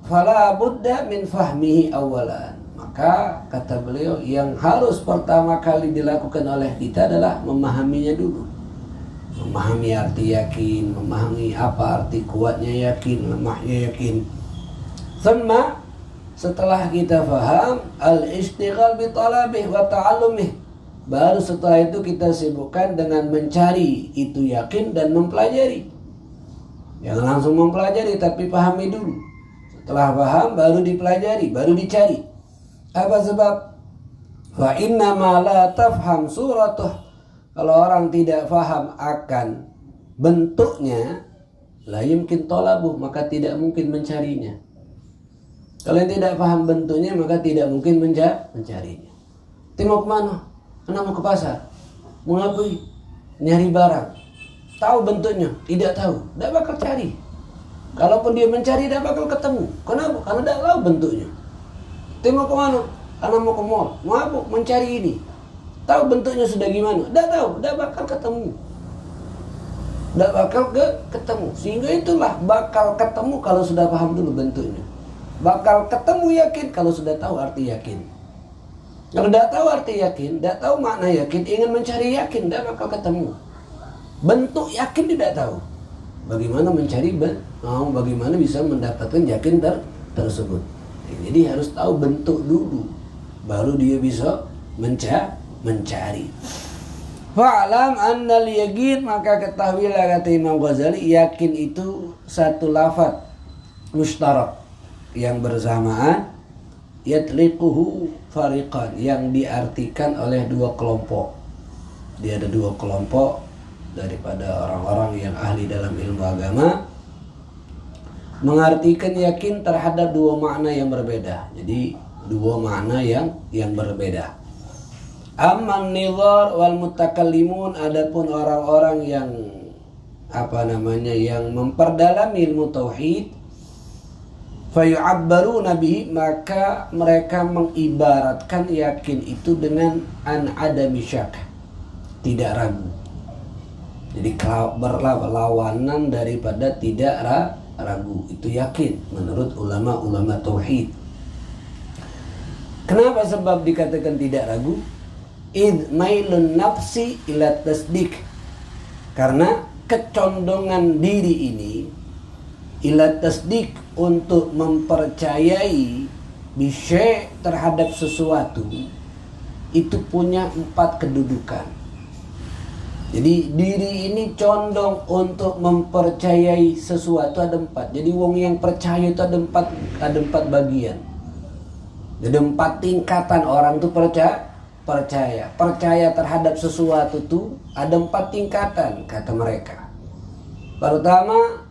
S1: Fala budda min fahmihi awalan, maka kata beliau yang harus pertama kali dilakukan oleh kita adalah memahaminya dulu. Memahami arti yakin, memahami apa arti kuatnya yakin, lemahnya yakin. Thumma, setelah kita faham, al-ishtighal bi talabih wa ta'allumih, baru setelah itu kita sibukkan dengan mencari itu yakin dan mempelajari. Jangan langsung mempelajari, tapi pahami dulu. Setelah paham baru dipelajari, baru dicari. Apa sebab? Fa inna ma la tafham suratuh, kalau orang tidak faham akan bentuknya, la yumkin talabuh, maka tidak mungkin mencarinya. Kalau yang tidak paham bentuknya, maka tidak mungkin mencarinya. Dia mau kemana? Anak mau ke pasar. Mau ngapain? Nyari barang. Tahu bentuknya? Tidak tahu. Tidak bakal cari. Kalaupun dia mencari, tidak bakal ketemu. Kenapa? Karena tidak tahu bentuknya. Dia mau kemana? Anak mau ke mall. Mau apa? Mencari ini. Tahu bentuknya sudah gimana? Tidak tahu. Tidak bakal ketemu. Tidak bakal ketemu. Sehingga itulah bakal ketemu kalau sudah paham dulu bentuknya. Bakal ketemu yakin kalau sudah tahu arti yakin. Kalau tidak tahu arti yakin, tidak tahu makna yakin, ingin mencari yakin, tidak bakal ketemu. Bentuk yakin tidak tahu. Bagaimana mencari, bagaimana bisa mendapatkan yakin tersebut. Jadi harus tahu bentuk dulu, baru dia bisa mencari. Fa'lam annal yaqin, maka ketahuilah, kata Imam Ghazali, yakin itu satu lafaz mustarak yang bersamaan, yatliquhu fariqan, yang diartikan oleh dua kelompok. Dia ada dua kelompok daripada orang-orang yang ahli dalam ilmu agama, mengartikan yakin terhadap dua makna yang berbeda. Jadi dua makna yang berbeda. Amman nizar wal mutakallimun, adapun orang-orang yang yang memperdalami ilmu tauhid, fayu'abbaruna bihi, maka mereka mengibaratkan yakin itu dengan an adami syak, tidak ragu. Jadi berlawanan daripada tidak ragu, itu yakin menurut ulama-ulama tauhid. Kenapa sebab dikatakan tidak ragu? Id mailun nafsi ila tasdik, karena kecondongan diri ini ila tasdik, untuk mempercayai bisyai, terhadap sesuatu, itu punya 4 kedudukan. Jadi diri ini condong untuk mempercayai sesuatu, ada 4. Jadi wong yang percaya itu ada 4 bagian. Jadi 4 tingkatan orang itu percaya terhadap sesuatu itu ada 4 tingkatan, kata mereka. Pertama,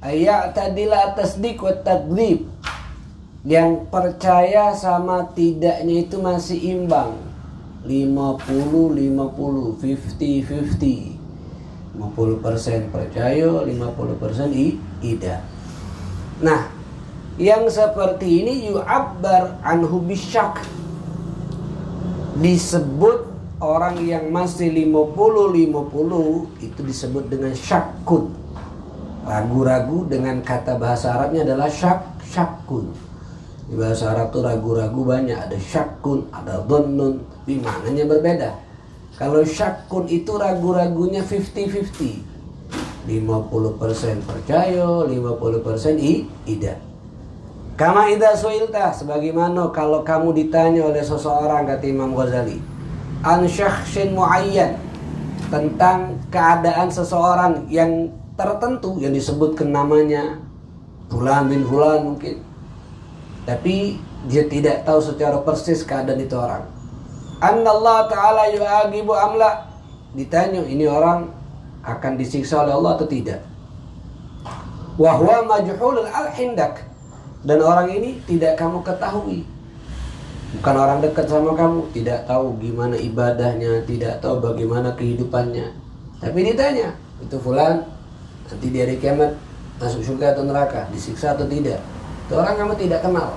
S1: ayatadila tasdiq wa takdzib, yang percaya sama tidaknya itu masih imbang, 50-50, 50-50, 50% percaya, 50% tidak. Nah, yang seperti ini yu'abbar anhu bisyak. Disebut orang yang masih 50-50 itu disebut dengan syakkun. Ragu-ragu dengan kata bahasa Arabnya adalah syakkun. Di bahasa Arab tuh ragu-ragu banyak, ada syakkun, ada dhannun, tapi maknanya berbeda. Kalau syakkun itu ragu-ragunya 50-50. 50% percaya, 50% tidak. Kama idza su'ilta, sebagaimana kalau kamu ditanya oleh seseorang, kata Imam Ghazali, an syakhsin muayyan, tentang keadaan seseorang yang tertentu yang disebutkan namanya fulan bin fulan mungkin, tapi dia tidak tahu secara persis keadaan itu orang. Annallahu ta'ala yu'agibu amla, ditanya ini orang akan disiksa oleh Allah atau tidak. Wa huwa majhulul al-hindak, dan orang ini tidak kamu ketahui. Bukan orang dekat sama kamu, tidak tahu gimana ibadahnya, tidak tahu bagaimana kehidupannya. Tapi ditanya, itu fulan nanti di hari kiamat masuk surga atau neraka, disiksa atau tidak. Itu orang kamu tidak kenal.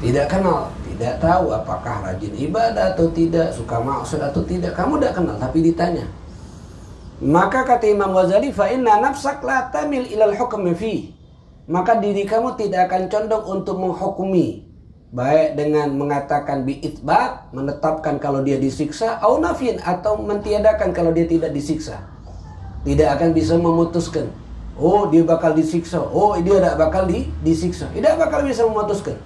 S1: Tidak kenal, tidak tahu apakah rajin ibadah atau tidak, suka maksud atau tidak, kamu tidak kenal, tapi ditanya. Maka kata Imam Ghazali, fa inna nafsak la tamil ilal hukmi fi. Maka diri kamu tidak akan condong untuk menghukumi, baik dengan mengatakan bi'itsbat, menetapkan kalau dia disiksa, au nafin, atau mentiadakan kalau dia tidak disiksa. Tidak akan bisa memutuskan, oh dia bakal disiksa, oh dia tidak bakal disiksa. Tidak bakal bisa memutuskan.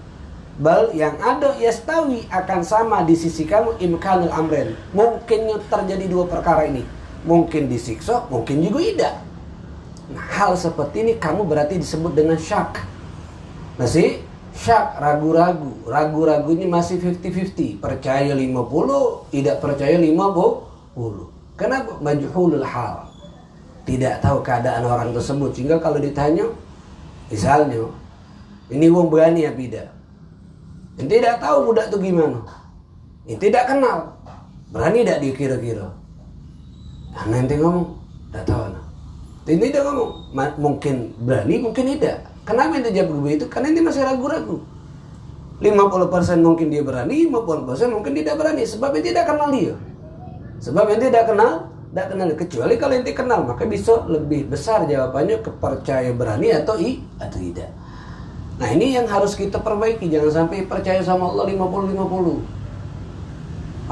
S1: Bal yang ada yastawi, akan sama di sisi kamu imkanul amren. Mungkin terjadi dua perkara ini, mungkin disiksa, mungkin juga tidak. Nah, hal seperti ini kamu berarti disebut dengan syak. Masih syak, ragu-ragu. Ragu-ragu ini masih 50-50. Percaya 50, tidak percaya 50. Kenapa? Majhulul hal. Tidak tahu keadaan orang tersebut. Sehingga kalau ditanya, misalnya, ini wong berani apa tidak? Yang tidak tahu budak itu gimana. Yang tidak kenal. Berani tidak dia kira-kira? Nah, nanti ngomong, tidak tahu. Ini tidak ngomong, mungkin berani, mungkin tidak. Kenapa itu jawab begitu? Karena ini masih ragu-ragu. 50% mungkin dia berani, 50% mungkin tidak berani. Sebab dia tidak kenal dia. Sebab yang tidak kenal, tidak kenal. Kecuali kalau ente kenal, maka bisa lebih besar jawabannya kepercaya berani atau tidak. Nah, ini yang harus kita perbaiki. Jangan sampai percaya sama Allah 50-50.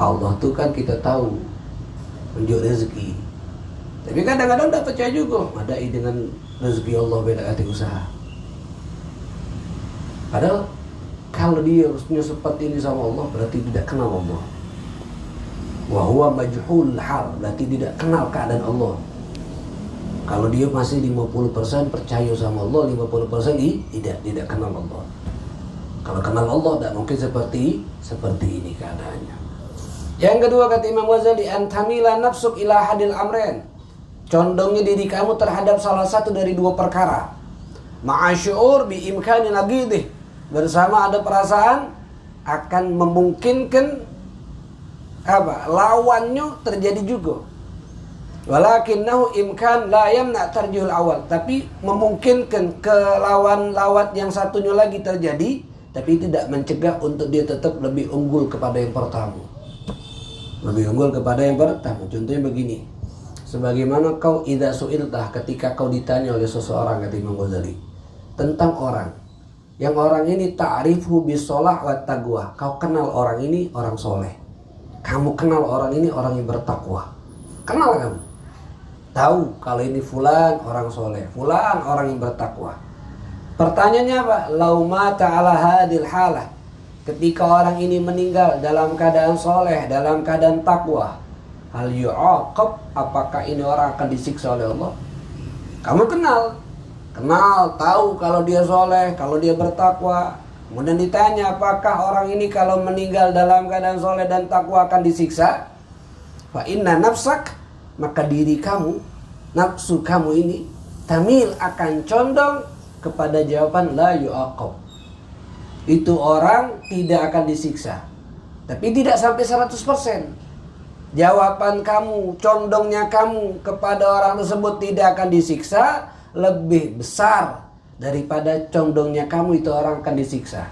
S1: Allah tuh kan kita tahu menunjuk rezeki. Tapi kadang-kadang tidak percaya juga. Madai dengan rezeki Allah beda hati usaha. Padahal kalau dia harusnya seperti ini sama Allah, berarti tidak kenal Allah. Wa huwa majhul hal, berarti tidak kenal keadaan Allah. Kalau dia masih 50% percaya sama Allah, 50% tidak kenal Allah. Kalau kenal Allah tidak mungkin seperti ini keadaannya. Yang kedua kata Imam Ghazali, antamila nafsuk ila hadil amren. Condongnya diri kamu terhadap salah satu dari dua perkara. Ma'asyur bi imkani nagidih, bersama ada perasaan akan memungkinkan lawannya terjadi juga. Walakinnahu imkan la yamna tarjihul awal, tapi memungkinkan ke lawan yang satunya lagi terjadi, tapi tidak mencegah untuk dia tetap lebih unggul kepada yang pertama. Lebih unggul kepada yang pertama. Contohnya begini, sebagaimana kau idza su'iltah, ketika kau ditanya oleh seseorang, kata Imam Ghazali, tentang orang yang orang ini ta'rifu bisolah wa taqwa, kau kenal orang ini orang soleh, kamu kenal orang ini orang yang bertakwa, kenal kamu, tahu kalau ini fulan orang soleh, fulan orang yang bertakwa. Pertanyaannya apa? Lau mata ala hadil halah, ketika orang ini meninggal dalam keadaan soleh, dalam keadaan takwa, hal yu'aqab, apakah ini orang akan disiksa oleh Allah? Kamu kenal, tahu kalau dia soleh, kalau dia bertakwa. Kemudian ditanya, apakah orang ini kalau meninggal dalam keadaan soleh dan takwa akan disiksa? Fa inna nafsak, maka diri kamu, nafsu kamu ini, tamil, akan condong kepada jawaban la yu'aqab. Itu orang tidak akan disiksa. Tapi tidak sampai 100%. Jawaban kamu, condongnya kamu kepada orang tersebut tidak akan disiksa lebih besar daripada condongnya kamu itu orang akan disiksa.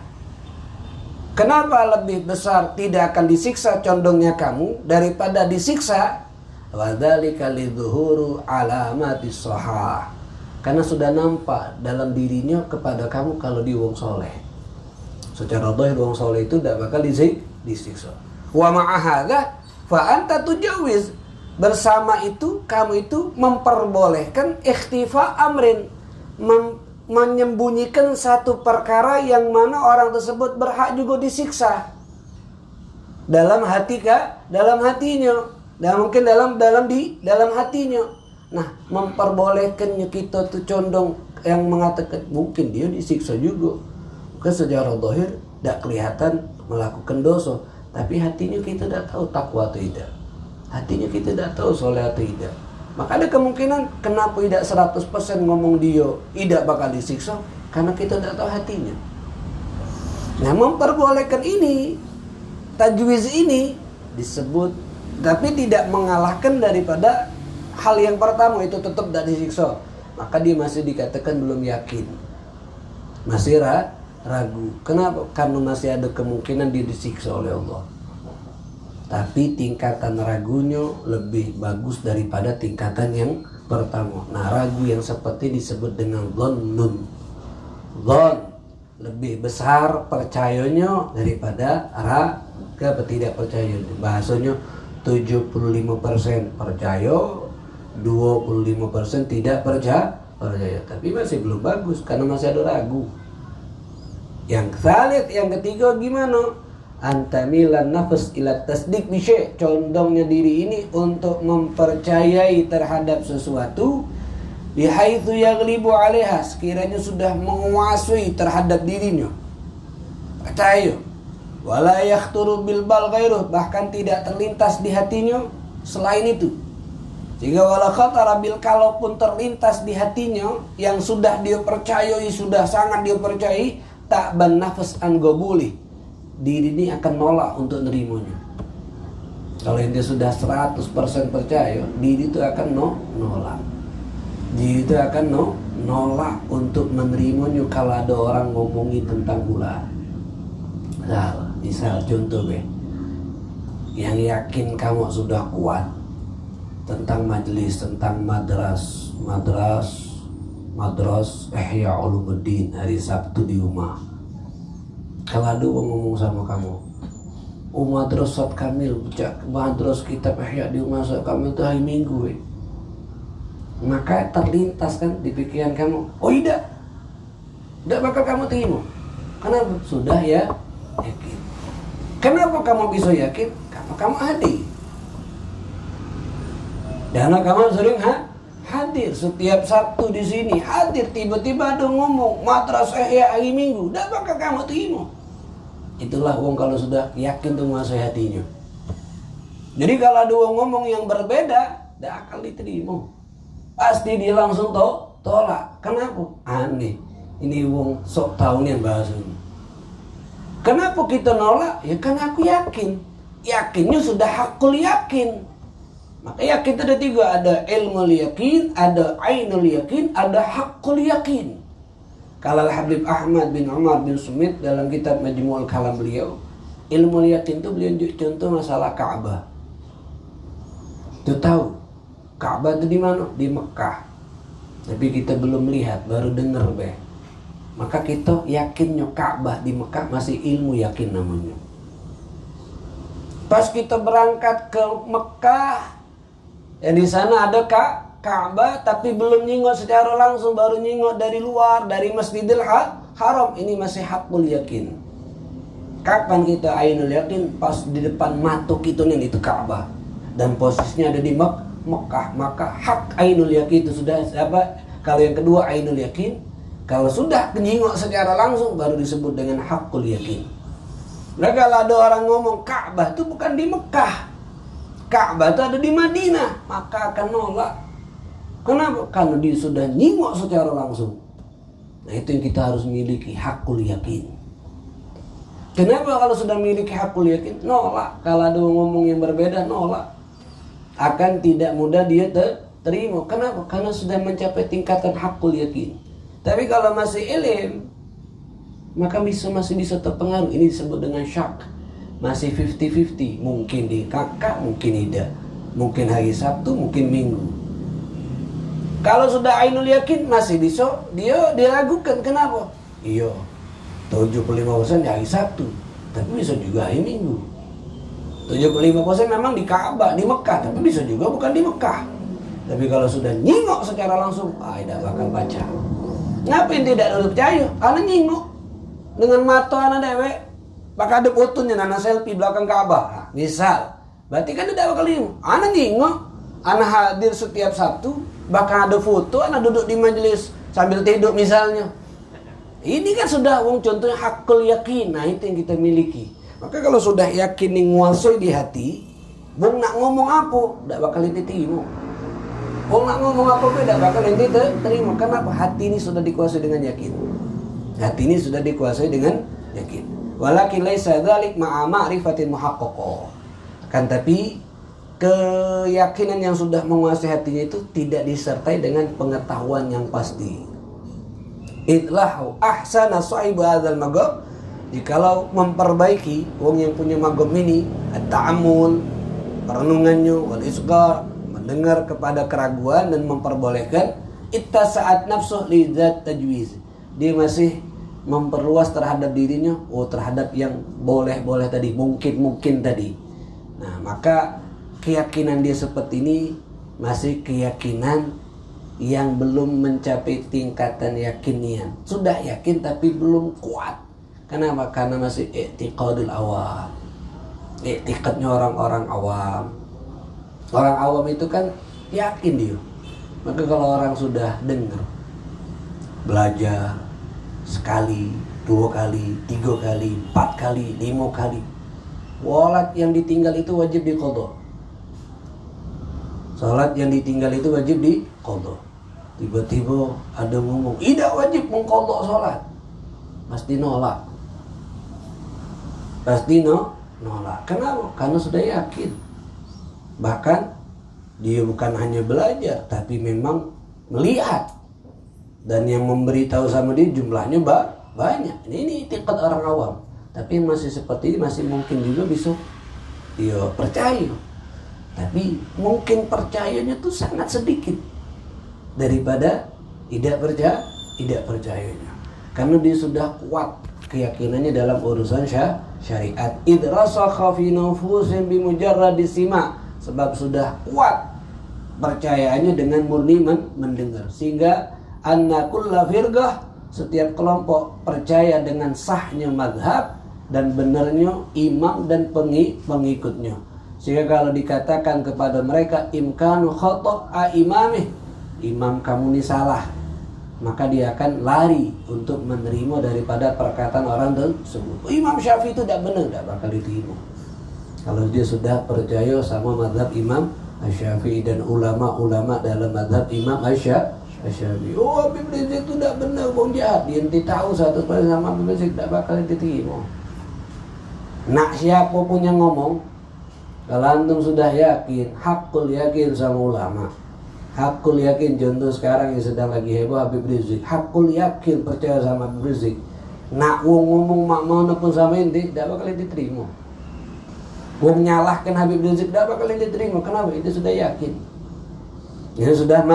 S1: Kenapa lebih besar tidak akan disiksa condongnya kamu daripada disiksa? Wadzalika lidzuhuru alamatis shahah. Karena sudah nampak dalam dirinya kepada kamu kalau dia wong soleh. Secara zahir wong soleh itu tidak bakal disiksa. Wa ma'ahadza fa anta tujawiz. Bersama itu kamu itu memperbolehkan ikhtifa amrin, menyembunyikan satu perkara yang mana orang tersebut berhak juga disiksa dalam hatinya, dan mungkin dalam hatinya. Nah, memperbolehkannya kita tuh condong yang mengatakan mungkin dia disiksa juga, ke sejarah zahir tidak kelihatan melakukan dosa, tapi hatinya kita tidak tahu takwa atau tidak, hatinya kita tidak tahu soleh atau tidak. Maka ada kemungkinan kenapa tidak 100% ngomong dia tidak bakal disiksa, karena kita tidak tahu hatinya. Nah, memperbolehkan ini, tajwiz ini disebut, tapi tidak mengalahkan daripada hal yang pertama itu tetap tidak disiksa. Maka dia masih dikatakan belum yakin, masih ragu. Kenapa? Karena masih ada kemungkinan dia disiksa oleh Allah. Tapi tingkatan ragunya lebih bagus daripada tingkatan yang pertama. Nah, ragu yang seperti disebut dengan dhannun. Dhann lebih besar percayanya daripada tidak percaya. Bahasanya 75% percaya, 25% tidak percaya. Tapi masih belum bagus karena masih ada ragu. Yang tsalits, yang ketiga gimana? Antamilan nafs ila tasdik bisyai, condongnya diri ini untuk mempercayai terhadap sesuatu bihaitsu yaghlibu 'alaiha, sekiranya sudah menguasai terhadap dirinya, percaya. Wala yakhturu bil bal ghairuh, bahkan tidak terlintas di hatinya selain itu. Jika wala khatara bil, kalaupun terlintas di hatinya yang sudah dia percayai, sudah sangat dia percayai, tak ban nafs an gobuli, diri ini akan nolak untuk nerimanya. Kalau dia sudah 100% percaya, diri itu akan nolak. Diri itu akan nolak untuk menerimanya kalau ada orang ngomongin tentang ular. Nah, misal contoh yang yakin kamu sudah kuat tentang majelis, tentang madras Ihya Ulumuddin hari Sabtu di rumah. Kalau ada orang ngomong sama kamu, madrasah Kamil, madras kitab Ihya di rumah Kamil itu hari Minggu, maka terlintas kan di pikiran kamu, tidak bakal kamu terima. Kenapa? Sudah ya yakin. Kenapa kamu bisa yakin? Karena kamu hadir. Karena kamu sering hadir setiap Sabtu di sini, hadir. Tiba-tiba ada ngomong madrasah Ihya hari Minggu, tidak bakal kamu terima. Itulah wong kalau sudah yakin tuh menguasai hatinya. Jadi kalau ada wong ngomong yang berbeda, tidak akan diterima. Pasti dia langsung tolak. Kenapa? Aneh. Ini wong sok tahunan bahasanya. Kenapa kita nolak? Ya karena aku yakin. Yakinnya sudah hakul yakin. Maka yakin ada 3, ada ilmul yakin, ada ainul yakin, ada hakul yakin. Kalau Habib Ahmad bin Umar bin Sumit dalam kitab Majmu'ul Kalam beliau, ilmu yakin itu beliau contoh masalah Ka'bah. Itu tahu Ka'bah itu di mana? Di Mekah. Tapi kita belum lihat, baru dengar Maka kita yakinnya Ka'bah di Mekah masih ilmu yakin namanya. Pas kita berangkat ke Mekah, di sana ada Ka'bah, tapi belum nyingok secara langsung, baru nyingok dari luar, dari Masjidil Haram. Ini masih hakul yakin. Kapan kita ainul yakin? Pas di depan mata kita nih, itu Ka'bah, dan posisinya ada di Mekah. Maka hak ainul yakin itu sudah apa? Kalau yang kedua ainul yakin, kalau sudah nyingok secara langsung baru disebut dengan hakul yakin. Nah, kalau ada orang ngomong Ka'bah itu bukan di Mekah, Ka'bah itu ada di Madinah, maka akan nolak. Kenapa? Karena dia sudah nyingok secara langsung. Nah, itu yang kita harus miliki, hakul yakin. Kenapa kalau sudah miliki hakul yakin? Nolak. Kalau ada ngomong yang berbeda, nolak. Akan tidak mudah dia terima. Kenapa? Karena sudah mencapai tingkatan hakul yakin. Tapi kalau masih ilim, maka masih bisa terpengaruh. Ini disebut dengan syak. Masih 50-50. Mungkin di kakak, mungkin tidak. Mungkin hari Sabtu, mungkin Minggu. Kalau sudah ainul yakin, masih bisa dia diragukan. Kenapa? Iya, 75% hari Sabtu, tapi bisa juga hari Minggu. 75% memang di Ka'bah, di Mekah, tapi bisa juga bukan di Mekah. Tapi kalau sudah nyingok secara langsung, tidak bakal baca. Ngapain tidak dulu percaya? Karena nyingok dengan mata anak dewek, bakal ada fotonya anak selfie belakang Ka'bah. Nah, misal, berarti kan tidak bakal nyingok. Anak nyingok, anak hadir setiap Sabtu, bakal ada foto anak duduk di majelis sambil tidur misalnya. Ini kan sudah contohnya hakul yakin. Nah, itu yang kita miliki. Maka kalau sudah yakin nih nguasai di hati, nak ngomong apa, tidak bakal diterima. Nak ngomong apa, tidak bakal diterima. Kenapa? Hati ini sudah dikuasai dengan yakin. Hati ini sudah dikuasai dengan yakin. Walakin laisa dzalik ma'a ma'rifatin muhaqqaqah. Kan tapi keyakinan yang sudah menguasai hatinya itu tidak disertai dengan pengetahuan yang pasti. Itlahu ahsana sahibu hadzal maqam. Jikalau memperbaiki wong yang punya maqam ini, at-ta'ammul, perenungannya, wal isghar, mendengar kepada keraguan dan memperbolehkan, ittasa'at nafsuh li dzat tajwiz. Dia masih memperluas terhadap dirinya, terhadap yang boleh-boleh tadi, mungkin tadi. Nah, maka keyakinan dia seperti ini masih keyakinan yang belum mencapai tingkatan yakinian. Sudah yakin tapi belum kuat. Kenapa? Karena masih i'tiqadul awam. I'tiqadnya orang-orang awam. Orang awam itu kan yakin dia. Maka kalau orang sudah dengar, belajar sekali, 2 kali, 3 kali, 4 kali, 5 kali, sholat yang ditinggal itu wajib diqadha. Sholat yang ditinggal itu wajib diqadha. Tiba-tiba ada ngomong, tidak wajib mengqadha sholat. Pasti nolak. Pasti nolak. Kenapa? Karena sudah yakin. Bahkan dia bukan hanya belajar, tapi memang melihat. Dan yang memberitahu sama dia jumlahnya banyak. Ini tingkat orang awam. Tapi masih seperti ini masih mungkin juga bisa percaya. Tapi mungkin percayanya tuh sangat sedikit daripada tidak percayanya. Karena dia sudah kuat keyakinannya dalam urusan syariat. Idh rasakha fi nufusin bimujarradis sima. Sebab sudah kuat percayaannya dengan murni mendengar. Sehingga anna kulla firqah, setiap kelompok percaya dengan sahnya mazhab dan benarnya imam dan pengikutnya. Sehingga kalau dikatakan kepada mereka imkanu khata' imamih, imam kamu ini salah, maka dia akan lari untuk menerima daripada perkataan orang tersebut. Imam Syafi'i itu tidak benar, tidak bakal diterima. Kalau dia sudah percaya sama mazhab Imam Syafi'i dan ulama-ulama dalam mazhab Imam Syafi'i. Habib Rizik itu tidak benar, wong jahat. Dia nanti tahu 100% sama Habib Rizik, tidak bakal diterima. Nak siapa pun yang ngomong, kalau antum sudah yakin, hakul yakin sama ulama, hakul yakin, contoh sekarang yang sedang lagi heboh Habib Rizik, hakul yakin percaya sama Habib Rizik, nak wong ngomong mak mau pun sama inti, tidak bakal diterima. Wong nyalahkan Habib Rizik, tidak bakal diterima. Kenapa? Itu sudah yakin. Ini sudah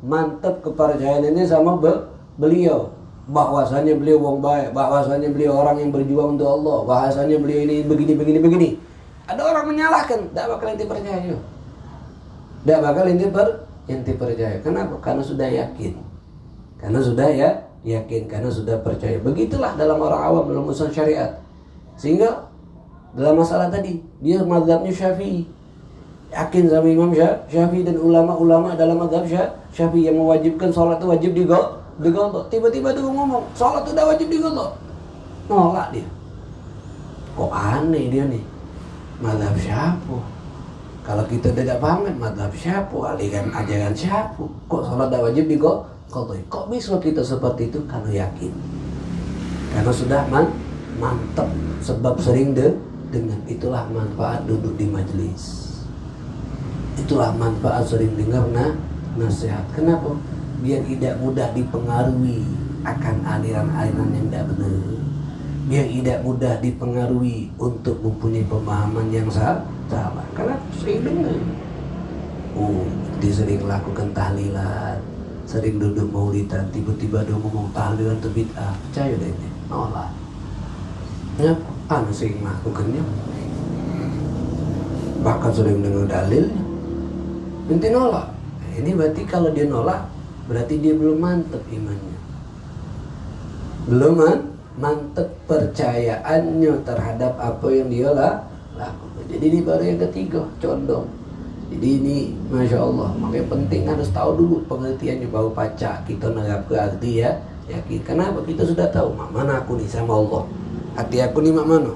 S1: mantap kepercayaan ini sama beliau. Bahwasanya beliau wong baik, bahwasanya beliau orang yang berjuang untuk Allah, bahwasanya beliau ini begini. Ada orang menyalahkan, tidak bakal ente percaya. Tidak bakal ente percaya. Kenapa? Karena sudah yakin. Karena sudah yakin, karena sudah percaya. Begitulah dalam orang awam dalam urusan syariat. Sehingga dalam masalah tadi, dia mazhabnya Syafi'i. Yakin sama Imam Syafi'i dan ulama-ulama dalam mazhab Syafi'i yang mewajibkan sholat itu wajib diqadha. Tiba-tiba dia ngomong, sholat itu udah wajib diqadha. Nolak dia. Kok aneh dia nih? Mazhab siapa? Kalau kita tidak paham kan mazhab siapa? Aliran ajaran siapa? Kok sholat udah wajib diqadha? Kok bisa kita seperti itu? Karena yakin. Karena sudah mantap. Sebab sering dengan itulah manfaat duduk di majelis. Itulah manfaat sering dengar nasihat. Kenapa? Biar tidak mudah dipengaruhi akan aliran-aliran yang tidak benar. Dia tidak mudah dipengaruhi untuk mempunyai pemahaman yang salah. Karena sering dengar. Dia sering lakukan tahlilan, sering duduk maulidan, tiba-tiba dia ngomong tahlilan itu bid'ah. Percaya deh ini, nolak. Ya, sering melakukannya. Bahkan sering dengar dalilnya, nanti nolak. Ini berarti kalau dia nolak, berarti dia belum mantap imannya. Belum mantap percayaannya terhadap apa yang dia lakukan. Jadi ini baru yang ketiga, condong. Jadi ini Masya Allah, makanya penting harus tahu dulu pengertiannya baru paca kita nerap ke arti ya. Yakin. Kenapa? Kita sudah tahu mana aku nih sama Allah. Hati aku nih mana?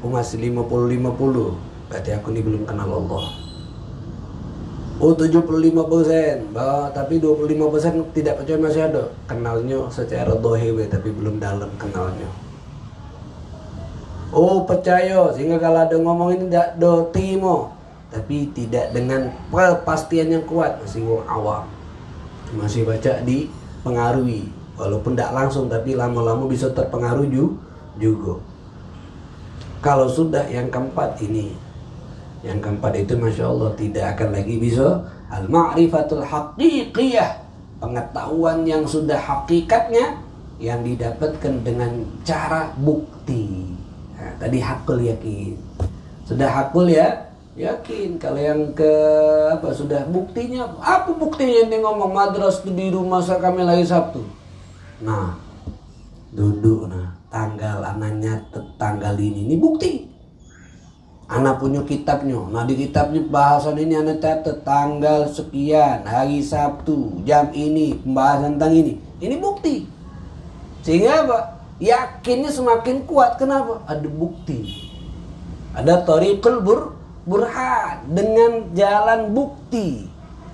S1: Aku masih 50-50. Berarti aku nih belum kenal Allah. 75%, tapi 25% tidak percaya masih ada. Kenalnya secara dohir tapi belum dalam kenalnya. Percaya sehingga kalau ada ngomong ini tidak do timo, tapi tidak dengan kepastian yang kuat, masih wong awam. Masih baca dipengaruhi, walaupun tidak langsung tapi lama-lama bisa terpengaruh juga. Kalau sudah yang keempat ini, yang keempat itu Masya Allah tidak akan lagi bisa al-ma'rifatul haqiqiyah, pengetahuan yang sudah hakikatnya yang didapatkan dengan cara bukti. Nah, tadi hakul yakin. Sudah hakul ya, yakin. Kalau yang sudah buktinya, apa buktinya yang ngomong madras di rumah kami lagi Sabtu. Nah, duduk tanggal anaknya tanggal ini bukti. Anak punya kitabnya. Nah di kitabnya bahasan ini anak catat tanggal sekian hari Sabtu jam ini pembahasan tentang ini. Ini bukti. Sehingga apa? Yakinnya semakin kuat. Kenapa? Ada bukti. Ada thariqul burhan dengan jalan bukti.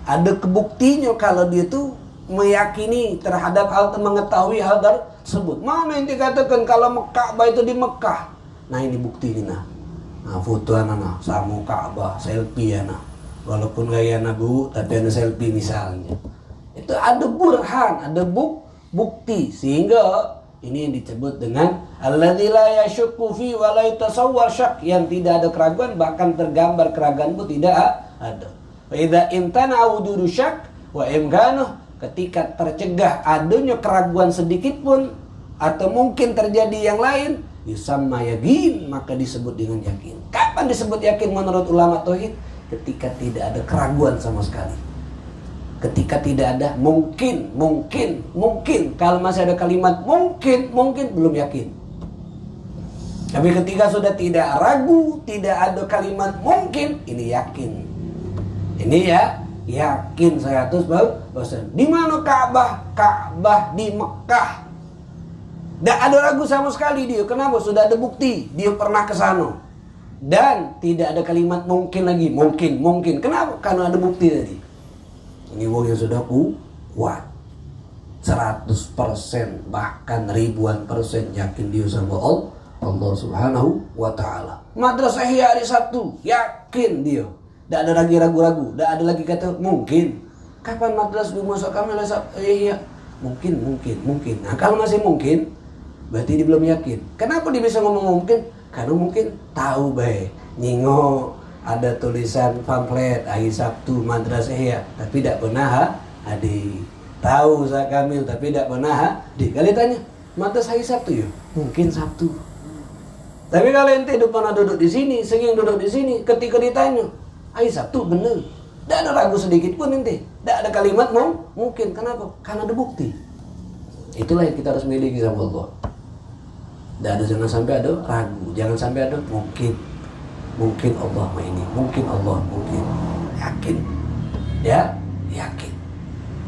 S1: Ada kebuktinya kalau dia tuh meyakini terhadap hal mengetahui hal tersebut. Mana yang dikatakan kalau Ka'bah itu di Mekah? Nah ini bukti ini foto anak sama Ka'bah, selfie anak. Walaupun gaya bu, tapi ada selfie misalnya. Itu ada burhan, ada bukti. Sehingga ini yang disebut dengan alladzi la yashukku fi wa la yatasawwar syak, yang tidak ada keraguan, bahkan tergambar keraguan pun tidak ada. Wa idza imtana wujudu syak wa imkanuh, ketika tercegah adanya keraguan sedikit pun atau mungkin terjadi yang lain, yusamma yakin, maka disebut dengan yakin. Kapan disebut yakin menurut ulama tauhid? Ketika tidak ada keraguan sama sekali. Ketika tidak ada mungkin. Kalau masih ada kalimat mungkin belum yakin. Tapi ketika sudah tidak ragu, tidak ada kalimat mungkin, ini yakin. Ini ya yakin 100%. Di mana Ka'bah? Ka'bah di Mekah. Tidak ada ragu sama sekali dia. Kenapa? Sudah ada bukti. Dia pernah ke sana. Dan tidak ada kalimat mungkin lagi. Mungkin. Kenapa? Karena ada bukti tadi. Ini wong yang sudah kuat. 100%, bahkan ribuan persen yakin dia sama Allah Subhanahu wa ta'ala. Madrasah Ihya hari Sabtu. Yakin dia. Tidak ada lagi ragu-ragu. Tidak ada lagi kata mungkin. Kapan madrasah di masa kami hari Sabtu? Iya. Mungkin. Nah kalau masih mungkin, berarti dia belum yakin. Kenapa dia bisa ngomong mungkin? Karena mungkin tahu baik. Nyingo ada tulisan pamflet hari Sabtu madrasah Ihya, tapi tidak pernah hadir. Tahu Ustaz Kamil tapi tidak pernah hadir. Kali tanya, madrasah hari Sabtu ya? Mungkin Sabtu. Tapi kalau ente pernah duduk di sini, sering duduk di sini, ketika ditanya, hari Sabtu bener. Tidak ada ragu sedikit pun ente. Tidak ada kalimat mungkin. Kenapa? Karena ada bukti. Itulah yang kita harus miliki sama Allah. Jangan sampai ada ragu, jangan sampai ada mungkin Allah ini, mungkin Allah, mungkin. Yakin. Ya, yakin.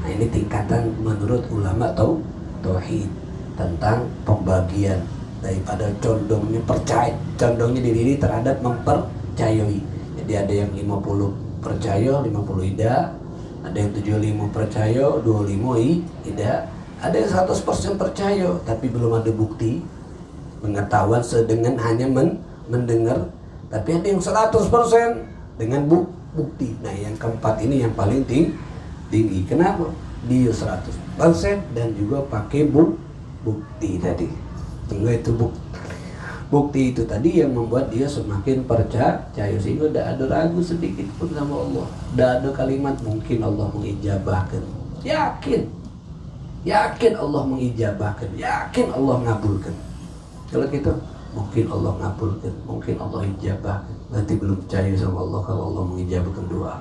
S1: Nah ini tingkatan menurut ulama tauhid tentang pembagian daripada condongnya percaya, condongnya diri terhadap mempercayai. Jadi ada yang 50 percaya, 50 tidak. Ada yang 75 percaya, 25 tidak. Ada yang 100% percaya, tapi belum ada bukti pengetahuan dengan hanya mendengar. Tapi ada yang 100% dengan bukti. Nah yang keempat ini yang paling tinggi. Kenapa? Dia 100% dan juga pakai bukti tadi. Sehingga itu bukti itu tadi yang membuat dia semakin percaya, sehingga tidak ada ragu sedikit pun sama Allah. Tidak ada kalimat mungkin Allah mengijabahkan. Yakin Allah mengijabahkan, yakin Allah ngabulkan. Kalau gitu mungkin Allah ngabulkan, mungkin Allah ijabahkan, berarti belum percaya sama Allah kalau Allah mengijabahkan doa.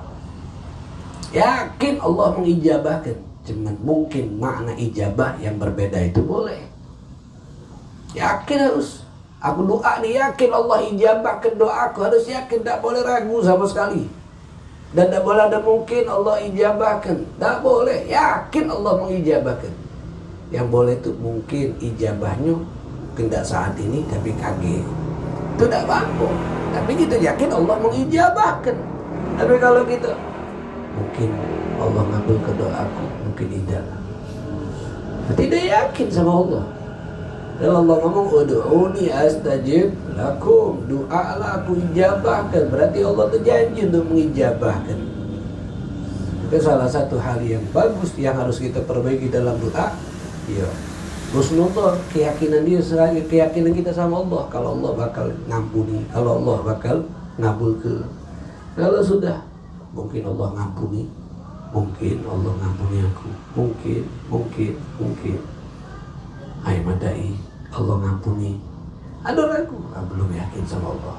S1: Yakin Allah mengijabahkan, cuman mungkin makna ijabah yang berbeda itu boleh. Yakin harus. Aku doa nih, yakin Allah ijabahkan doaku, harus yakin, tidak boleh ragu sama sekali. Dan tidak boleh ada mungkin Allah ijabahkan, tidak boleh, yakin Allah mengijabahkan. Yang boleh itu mungkin ijabahnya tidak saat ini tapi kaget, itu tidak apa-apa. Tapi kita yakin Allah mengijabahkan. Tapi kalau kita mungkin Allah ngabul ke doaku, mungkin tidak. Tidak yakin sama Allah. Dan Allah ngomong ud'uni astajib lakum, doalah aku ijabahkan. Berarti Allah berjanji untuk mengijabahkan. Itu salah satu hal yang bagus yang harus kita perbaiki dalam doa. Ya, husnuzon, keyakinan dia sebagai keyakinan kita sama Allah. Kalau Allah bakal ngampuni, kalau Allah bakal ngabulkan. Kalau sudah mungkin Allah ngampuni, mungkin Allah ngampuni aku, mungkin. Hai madai, Allah ngampuni. Ada ragu, belum yakin sama Allah.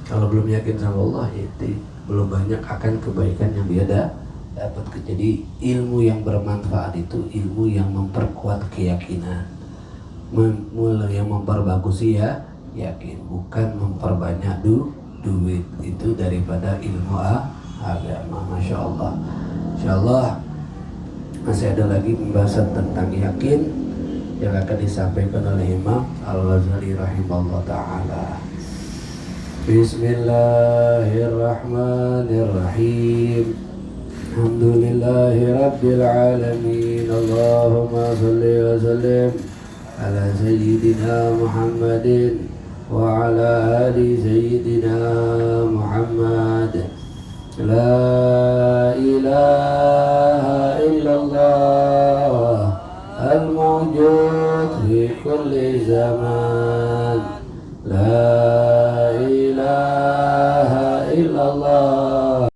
S1: Kalau belum yakin sama Allah, itu belum banyak akan kebaikan yang dia dapat. Jadi ilmu yang bermanfaat itu ilmu yang memperkuat keyakinan, yang memperbagus yakin, bukan memperbanyak duit. Itu daripada ilmu agama. Masya Allah. Insya Allah masih ada lagi pembahasan tentang yakin yang akan disampaikan oleh Imam Al-Ghazali rahimahullah ta'ala. Bismillahirrahmanirrahim. Alhamdulillahi rabbil alamin. Allahumma salli wa sallim ala sayyidina Muhammadin wa ala ali sayyidina Muhammad. La ilaha illallah al-mawjud fi kulli zaman. La ilaha illallah